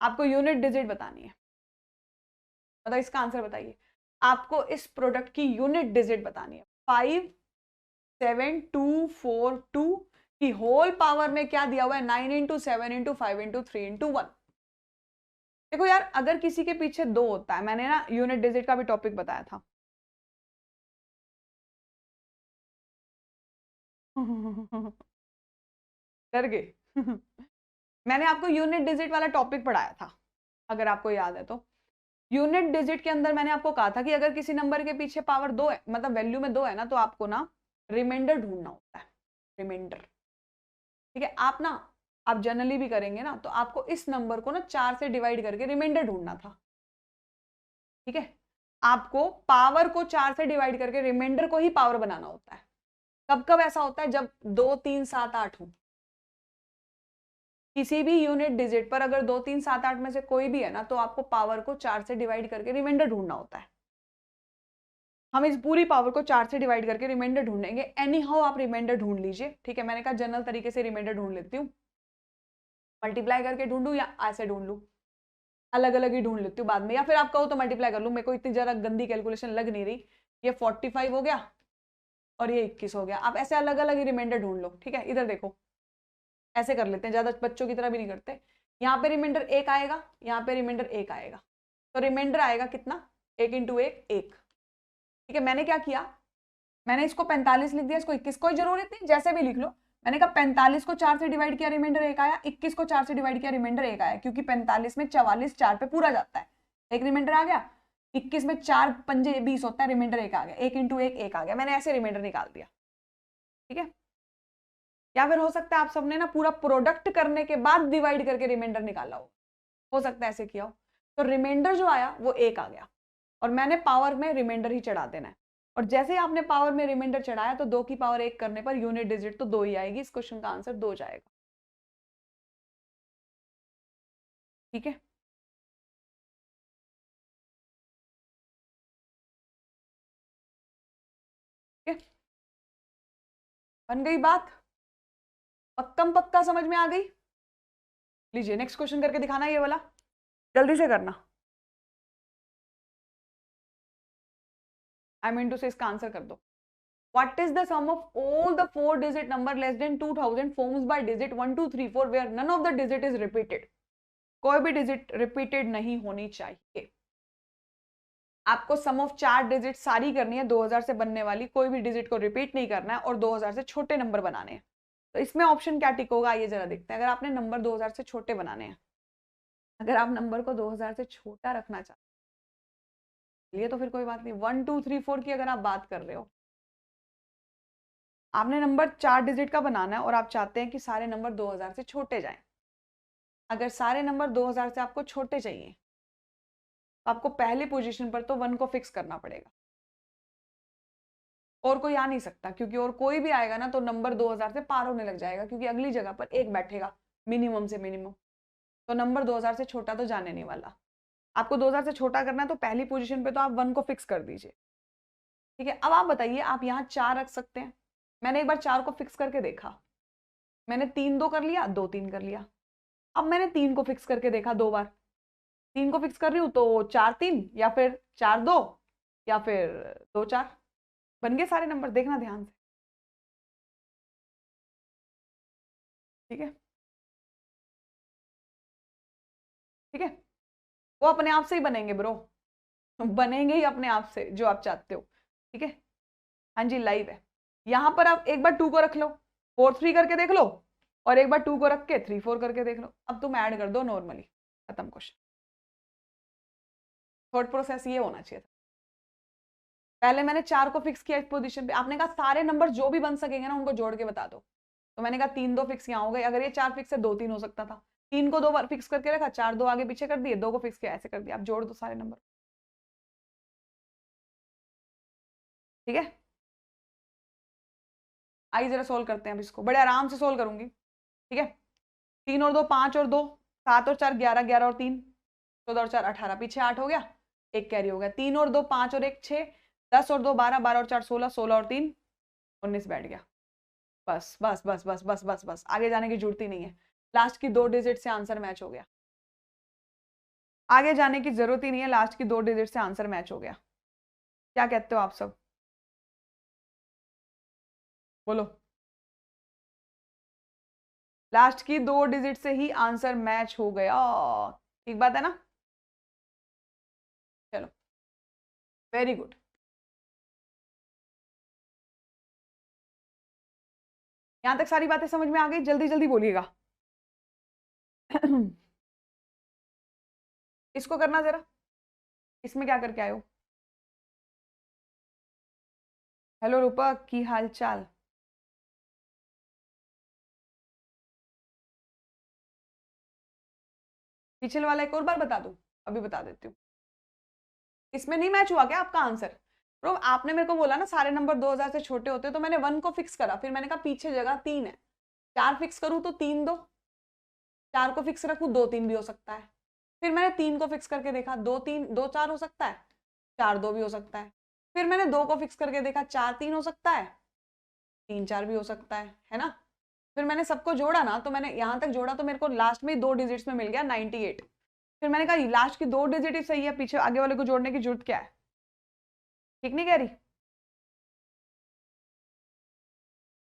आपको यूनिट डिजिट बतानी है, मतलब इसका आंसर बताइए। आपको इस प्रोडक्ट की यूनिट डिजिट बतानी है। 57242 की होल पावर में क्या दिया हुआ है? 9 इंटू 7 इंटू 5 इंटू 3 इंटू 1। देखो यार, अगर किसी के पीछे 2 होता है, मैंने ना यूनिट डिजिट का भी टॉपिक बताया था। डर गए? मैंने आपको यूनिट डिजिट वाला टॉपिक पढ़ाया था, अगर आपको याद है तो। यूनिट डिजिट के अंदर मैंने आपको कहा था कि अगर किसी नंबर के पीछे पावर 2 है, मतलब वैल्यू में 2 है ना, तो आपको ना रिमाइंडर ढूंढना होता है, रिमाइंडर। ठीक है, आप ना, आप जनरली भी करेंगे ना, तो आपको इस नंबर को ना 4 से डिवाइड करके रिमाइंडर ढूंढना था। ठीक है, आपको पावर को 4 से डिवाइड करके रिमाइंडर को ही पावर बनाना होता है। कब कब ऐसा होता है? जब 2 3 7 8 हो, किसी भी यूनिट डिजिट पर अगर 2 3 7 8 में से कोई भी है ना, तो आपको पावर को 4 से डिवाइड करके रिमाइंडर ढूंढना होता है। हम इस पूरी पावर को 4 से डिवाइड करके रिमाइंडर ढूंढेंगे। एनी हाउ आप रिमाइंडर ढूंढ लीजिए, ठीक है। मैंने कहा जनरल तरीके से रिमाइंडर ढूंढ लेती हूँ, मल्टीप्लाई करके ढूंढूं या ऐसे ढूंढ लूं, अलग अलग ही ढूंढ लेती हूँ बाद में, या फिर आप कहो तो मल्टीप्लाई कर लूं। मेरे को इतनी जरा गंदी कैलकुलेशन लग नहीं रही। ये 45 हो गया और ये 21 हो गया। आप ऐसे अलग अलग ही रिमाइंडर ढूंढ लो, ठीक है। इधर देखो, ऐसे कर लेते हैं, ज्यादा बच्चों की तरह भी नहीं करते। यहाँ पे रिमाइंडर 1 आएगा, यहाँ पे रिमाइंडर 1 आएगा, तो रिमाइंडर आएगा कितना, 1 इंटू 1 1, ठीक है। मैंने क्या किया, मैंने इसको 45 लिख दिया, इसको 21, कोई जरूरत नहीं, जैसे भी लिख लो। मैंने कहा 45 को 4 से डिवाइड किया, रिमाइंडर 1 आया, 21 को 4 से डिवाइड किया, रिमाइंडर 1 आया, क्योंकि 45 में 44 4 पे पूरा जाता है, एक रिमाइंडर आ गया। 21 में 4 पंजे 20 होता है, रिमाइंडर 1 आ गया, 1 इंटू 1 1 आ गया। मैंने ऐसे रिमाइंडर निकाल दिया, ठीक है। या फिर हो सकता है आप सबने ना पूरा प्रोडक्ट करने के बाद डिवाइड करके रिमाइंडर निकाला हो सकता है ऐसे किया हो। तो रिमाइंडर जो आया वो 1 आ गया, और मैंने पावर में रिमाइंडर ही चढ़ा देना है। और जैसे ही आपने पावर में रिमाइंडर चढ़ाया तो 2 की पावर 1 करने पर यूनिट डिजिट तो 2 ही आएगी। इस क्वेश्चन का आंसर 2 जाएगा, ठीक है। बन गई बात, पक्कम पक्का समझ में आ गई। लीजिए नेक्स्ट क्वेश्चन करके दिखाना, ये वाला जल्दी से करना। आई मीन टू से इसका आंसर कर दो। What is the sum of all the 4 digit number less than 2000 forms by digit 1 2 3 4 where none of the digit is repeated? कोई भी डिजिट रिपीटेड नहीं होनी चाहिए। आपको सम ऑफ 4 डिजिट सारी करनी है 2000 से बनने वाली, कोई भी डिजिट को रिपीट नहीं करना है और 2000 से छोटे नंबर बनाने हैं। तो इसमें ऑप्शन क्या टिक होगा, ये जरा देखते हैं। अगर आपने नंबर 2000 से छोटे बनाने हैं, अगर आप नंबर को 2000 से छोटा रखना चाहते हैं तो फिर कोई बात नहीं। 1 2 3 4 की अगर आप बात कर रहे हो, आपने नंबर 4 डिजिट का बनाना है और आप चाहते हैं कि सारे नंबर 2000 से छोटे जाएं। अगर सारे नंबर 2000 से आपको छोटे चाहिए तो आपको पहली पोजीशन पर तो 1 को फिक्स करना पड़ेगा, और कोई आ नहीं सकता, क्योंकि और कोई भी आएगा ना तो नंबर 2000 से पार होने लग जाएगा, क्योंकि अगली जगह पर 1 बैठेगा मिनिमम से मिनिमम। तो नंबर 2000 से छोटा तो जाने नहीं वाला। आपको 2000 से छोटा करना है तो पहली पोजीशन पे तो आप 1 को फिक्स कर दीजिए, ठीक है। अब आप बताइए, आप यहाँ 4 रख सकते हैं। मैंने एक बार 4 को फिक्स करके देखा, मैंने 3 2 कर लिया, 2 3 कर लिया। अब मैंने 3 को फिक्स करके देखा 2 बार, 3 को फिक्स कर रही हूँ तो 4 3 या फिर 4 2 या फिर 2 4 बन गए सारे नंबर। देखना ध्यान से, ठीक है, ठीक है। वो अपने आप से ही बनेंगे ब्रो, बनेंगे ही अपने आप से जो आप चाहते हो, ठीक है। हाँ जी लाइव है। यहाँ पर आप एक बार 2 को रख लो, 4 3 करके देख लो, और एक बार 2 को रख के 3 4 करके देख लो। अब तुम ऐड कर दो नॉर्मली, खत्म क्वेश्चन। थर्ड प्रोसेस ये होना चाहिए था। पहले मैंने 4 को फिक्स किया इस पोजीशन पे, आपने कहा सारे नंबर जो भी बन सकेंगे ना उनको जोड़ के बता दो। तो मैंने कहा 3 2 फिक्स यहाँ हो गए। अगर ये 4 फिक्स है 2 3 हो सकता था। 3 को 2 बार फिक्स करके रखा, 4 2 आगे पीछे कर दिए, 2 को फिक्स किया, ऐसे कर दिया। आप जोड़ दो सारे नंबर, ठीक है। आइए जरा सोल्व करते हैं अब इसको, बड़े आराम से सोल्व करूंगी, ठीक है। 3 और 2 5 और 2 7 और 4 11 11 और 3 14 और 4 18, पीछे 8 हो गया, एक कैरी हो गया। 3 और 2 5 और 1 6 10 और 2 12 12 और 4 16 16 और 3 19 बैठ गया। बस बस बस बस बस बस बस, आगे जाने की जरूरत ही नहीं है। लास्ट की 2 डिजिट से आंसर मैच हो गया, आगे जाने की जरूरत ही नहीं है। लास्ट की 2 डिजिट से आंसर मैच हो गया। क्या कहते हो आप सब, बोलो। लास्ट की 2 डिजिट से ही आंसर मैच हो गया, ठीक बात है ना। चलो वेरी गुड। यहां तक सारी बातें समझ में आ गई, जल्दी जल्दी बोलिएगा। इसको करना जरा, इसमें क्या करके आए हो। हेलो रूपक, की हाल चाल। पिछले वाला एक और बार बता दूं, अभी बता देती हूँ। इसमें नहीं मैच हुआ क्या आपका आंसर। तो आपने मेरे को बोला ना सारे नंबर 2000 से छोटे होते, तो मैंने 1 को फिक्स करा, फिर मैंने कहा पीछे जगह 3 है, 4 फिक्स करूं तो 3 2 4 को फिक्स रखूं, 2 3 भी हो सकता है। फिर मैंने 3 को फिक्स करके देखा, 2 3 2 4 हो सकता है, 4 2 भी हो सकता है। फिर मैंने 2 को फिक्स करके देखा, 4 3 हो सकता है, 3 4 भी हो सकता है ना। फिर मैंने सबको जोड़ा ना, तो मैंने यहां तक जोड़ा तो मेरे को लास्ट में 2 डिजिट्स में मिल गया 98। फिर मैंने कहा लास्ट की 2 डिजिट ही सही है, पीछे आगे वाले को जोड़ने की जरूरत क्या है? ठीक नहीं कह रही?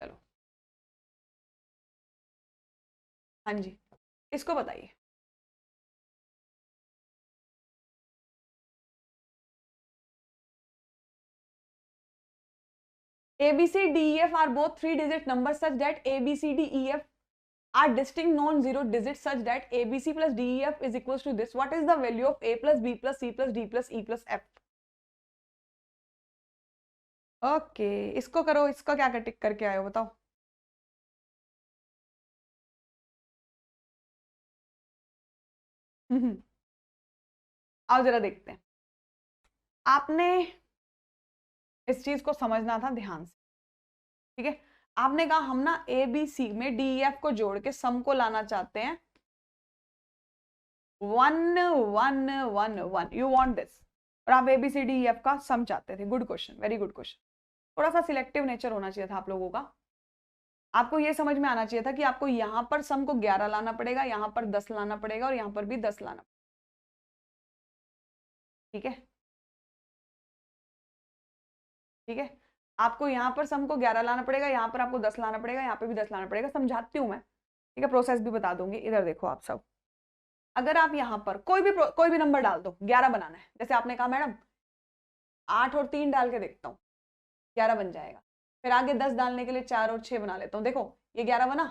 चलो, हाँ जी, इसको बताइए। A B C D E F are both 3-digit numbers such that A B C D E F are distinct non-zero digits such that A B C plus D E F is equals to this. What is the value of A plus B plus C plus D plus E plus F? Okay, इसको करो, इसका क्या टिक करके आए हो बताओ। आओ जरा देखते हैं। आपने इस चीज को समझना था ध्यान से, ठीक है। आपने कहा हम ना ए बी सी में डी एफ को जोड़ के सम को लाना चाहते हैं 1 1 1 1, यू वांट दिस, और आप A B C D F का सम चाहते थे। Good question, very good question. थोड़ा सा सिलेक्टिव नेचर होना चाहिए था आप लोगों का। आपको ये समझ में आना चाहिए था कि आपको यहां पर सम को 11 लाना पड़ेगा, यहां पर 10 लाना पड़ेगा, और यहां पर भी 10 लाना, ठीक है। ठीक है, आपको यहाँ पर सम को 11 लाना पड़ेगा, यहाँ पर आपको 10 लाना पड़ेगा, यहाँ पे भी 10 लाना पड़ेगा। समझाती हूँ मैं, ठीक है, प्रोसेस भी बता दूंगी। इधर देखो आप सब, अगर आप यहाँ पर कोई भी नंबर डाल दो, 11 बनाना है, जैसे आपने कहा मैडम 8 और 3 डाल के देखता हूँ, 11 बन जाएगा। फिर आगे 10 डालने के लिए 4 और 6 बना लेता हूँ, देखो ये 11 बना,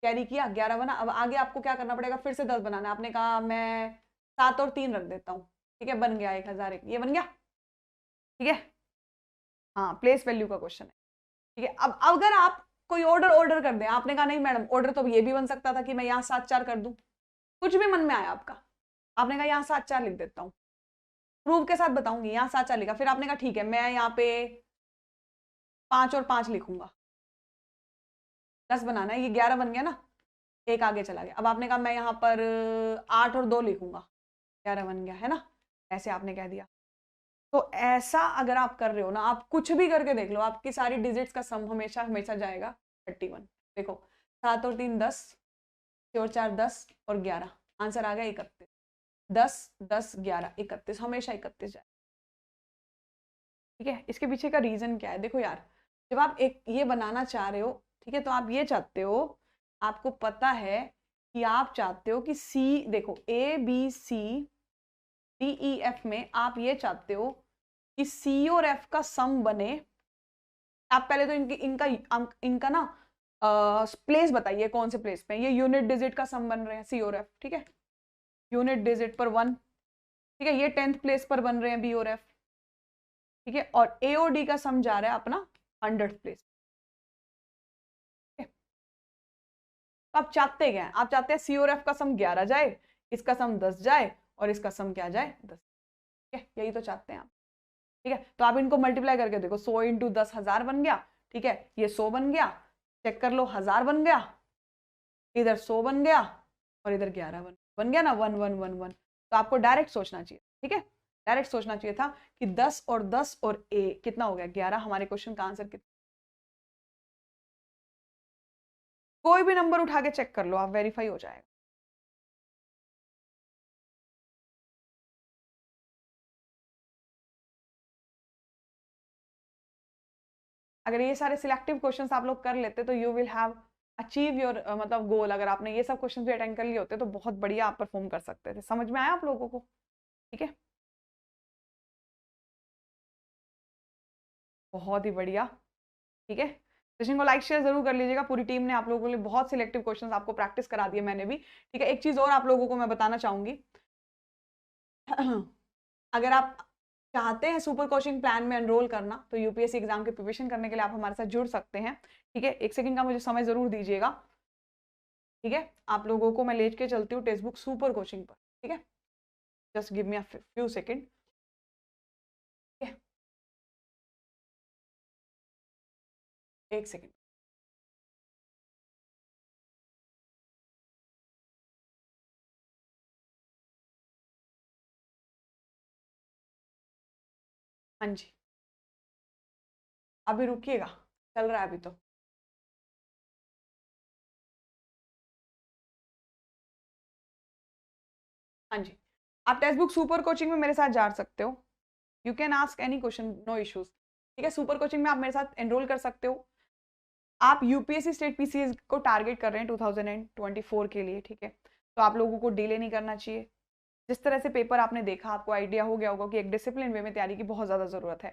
कैरी किया, 11 बना। अब आगे आपको क्या करना पड़ेगा, फिर से 10 बनाना है। आपने कहा मैं 7 और 3 रख देता हूँ, ठीक है, बन गया 1001, ये बन गया, ठीक है। हाँ, प्लेस वैल्यू का क्वेश्चन है, ठीक है। अब अगर आप कोई ऑर्डर ऑर्डर कर दें, आपने कहा नहीं मैडम ऑर्डर तो ये भी बन सकता था कि मैं यहाँ 7 4 कर दूं, कुछ भी मन में आया आपका, आपने कहा यहाँ 7 4 लिख देता हूँ, प्रूफ के साथ बताऊंगी, यहाँ 7 4 लिखा। फिर आपने कहा ठीक है मैं यहाँ पे 5 और 5 लिखूंगा, 10 बनाना है, ये 11 बन गया ना, एक आगे चला गया। अब आपने कहा मैं यहाँ पर 8 और 2 लिखूंगा, 11 बन गया, है ना, ऐसे आपने कह दिया। तो ऐसा अगर आप कर रहे हो ना, आप कुछ भी करके देख लो, आपकी सारी डिजिट्स का सम हमेशा हमेशा जाएगा 31। देखो 7 और 3 10, 6 और 4 10 और 11, आंसर आ गया 31। 10 10 11 31, हमेशा 31 जाए, ठीक है। इसके पीछे का रीजन क्या है, देखो यार, जब आप एक ये बनाना चाह रहे हो, ठीक है, तो आप ये चाहते हो, आपको पता है कि आप चाहते हो कि सी, देखो A B C D E F में आप ये चाहते हो कि सी और एफ का सम बने। आप पहले तो इनका ना प्लेस बताइए, कौन से प्लेस पे ये यूनिट डिजिट का सम बन रहे हैं सी और एफ, ठीक है, यूनिट डिजिट पर 1, ठीक है। ये 10th प्लेस पर बन रहे हैं बी और एफ, ठीक है, और ए और डी का सम जा रहा है अपना 100th प्लेस, ठीक है। तो आप चाहते क्या हैं, आप चाहते हैं सी और एफ का सम 11 जाए, इसका सम 10 जाए, और इसका सम क्या जाए 10, ठीक है, यही तो चाहते हैं आप, ठीक है। तो आप इनको मल्टीप्लाई करके देखो, 100 इंटू 10 1000 बन गया, ठीक है, ये 100 बन गया, चेक कर लो 1000 बन गया, इधर 100 बन गया, और इधर 11 बन गया ना, 1 1 1 1। तो आपको डायरेक्ट सोचना चाहिए, ठीक है, डायरेक्ट सोचना चाहिए था कि 10 और 10 और ए कितना हो गया 11, हमारे क्वेश्चन का आंसर कितना। कोई भी नंबर उठा के चेक कर लो आप, वेरीफाई हो जाएगा। अगर ये सारे सिलेक्टिव क्वेश्चंस आप लोग कर लेते तो you will have achieve your मतलब गोल। अगर आपने ये सब क्वेश्चंस भी अटेंड कर लिए होते तो बहुत बढ़िया आप परफॉर्म कर सकते थे। समझ में आया आप लोगों को? ठीक है, बहुत ही बढ़िया, ठीक है। सेशन को लाइक शेयर जरूर कर लीजिएगा। पूरी टीम ने आप लोगों के लिए बहुत सिलेक्टिव क्वेश्चंस आपको प्रैक्टिस करा दिए, मैंने भी, ठीक है। एक चीज और आप लोगों को मैं बताना चाहूंगी, अगर आप चाहते हैं सुपर कोचिंग प्लान में एनरोल करना तो यूपीएससी एग्जाम के प्रिपरेशन करने के लिए आप हमारे साथ जुड़ सकते हैं, ठीक है। एक सेकंड का मुझे समय जरूर दीजिएगा, ठीक है। आप लोगों को मैं ले के चलती हूँ टेक्स्ट बुक सुपर कोचिंग पर, ठीक है। Just give me a few second, ठीक है, एक सेकेंड। हाँ जी, अभी रुकिएगा, चल रहा है अभी तो। हाँ जी, आप टेक्स्ट बुक सुपर कोचिंग में मेरे साथ जा सकते हो। You can ask any question, no issues. ठीक है, सुपर कोचिंग में आप मेरे साथ एनरोल कर सकते हो। आप यूपीएससी स्टेट पीसीएस को टारगेट कर रहे हैं 2024 के लिए, ठीक है, तो आप लोगों को डिले नहीं करना चाहिए। जिस तरह से पेपर आपने देखा, आपको आइडिया हो गया होगा कि एक डिसिप्लिन वे में तैयारी की बहुत ज़्यादा ज़रूरत है।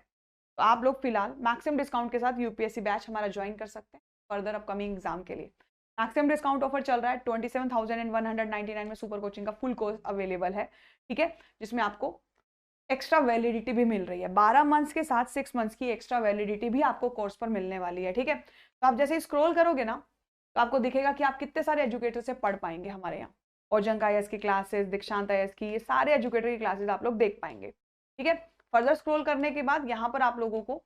तो आप लोग फिलहाल मैक्सिमम डिस्काउंट के साथ यूपीएससी बैच हमारा ज्वाइन कर सकते हैं फर्दर अपकमिंग एग्जाम के लिए। मैक्सिमम डिस्काउंट ऑफर चल रहा है, 27,199 में सुपर कोचिंग का फुल कोर्स अवेलेबल है, ठीक है, जिसमें आपको एक्स्ट्रा वैलिडिटी भी मिल रही है। 12 मंथ्स के साथ 6 मंथ्स की एक्स्ट्रा वैलिडिटी भी आपको कोर्स पर मिलने वाली है, ठीक है। तो आप जैसे ही स्क्रॉल करोगे ना, तो आपको दिखेगा कि आप कितने सारे एजुकेटर से पढ़ पाएंगे हमारे यहाँ। ओजंक आईएएस की क्लासेस, दीक्षांत आईएएस की, ये सारे एजुकेटर की क्लासेस आप लोग देख पाएंगे, ठीक है। फर्दर स्क्रॉल करने के बाद यहाँ पर आप लोगों को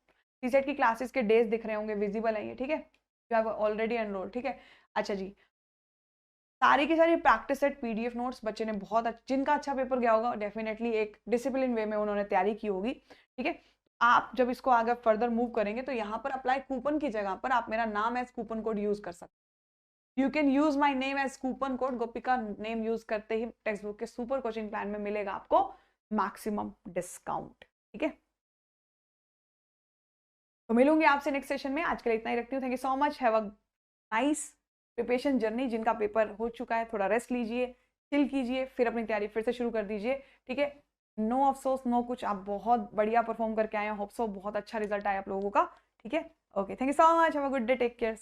सीसेट की क्लासेस के डेज दिख रहे होंगे, विजिबल है ये, ठीक है। यू हैव ऑलरेडी एनरोल्ड, ठीक है। अच्छा जी, सारी की सारी प्रैक्टिस सेट, पीडीएफ नोट्स बच्चे ने बहुत जिनका अच्छा पेपर गया होगा डेफिनेटली एक डिसिप्लिन वे में उन्होंने तैयारी की होगी, ठीक है। आप जब इसको आगे फर्दर मूव करेंगे तो यहाँ पर अप्लाई कूपन की जगह पर आप मेरा नाम एज कूपन कोड यूज कर सकते। You can use my name as coupon code, Gopika name use करते ही टेक्स्ट बुक के सुपर कोचिंग प्लान में मिलेगा आपको मैक्सिमम डिस्काउंट, ठीक है। तो मिलूंगी आपसे नेक्स्ट सेशन में, आज के लिए इतना ही रखती हूँ। Thank you so much, have a nice preparation journey. जिनका पेपर हो चुका है थोड़ा रेस्ट लीजिए, चिल कीजिए, फिर अपनी तैयारी फिर से शुरू कर दीजिए, ठीक है। नो अफसोस नो कुछ, आप बहुत बढ़िया परफॉर्म करके आए हैं, होप सो बहुत अच्छा रिजल्ट आया आप लोगों का, ठीक है। Okay, thank you so much, have a good day, take care.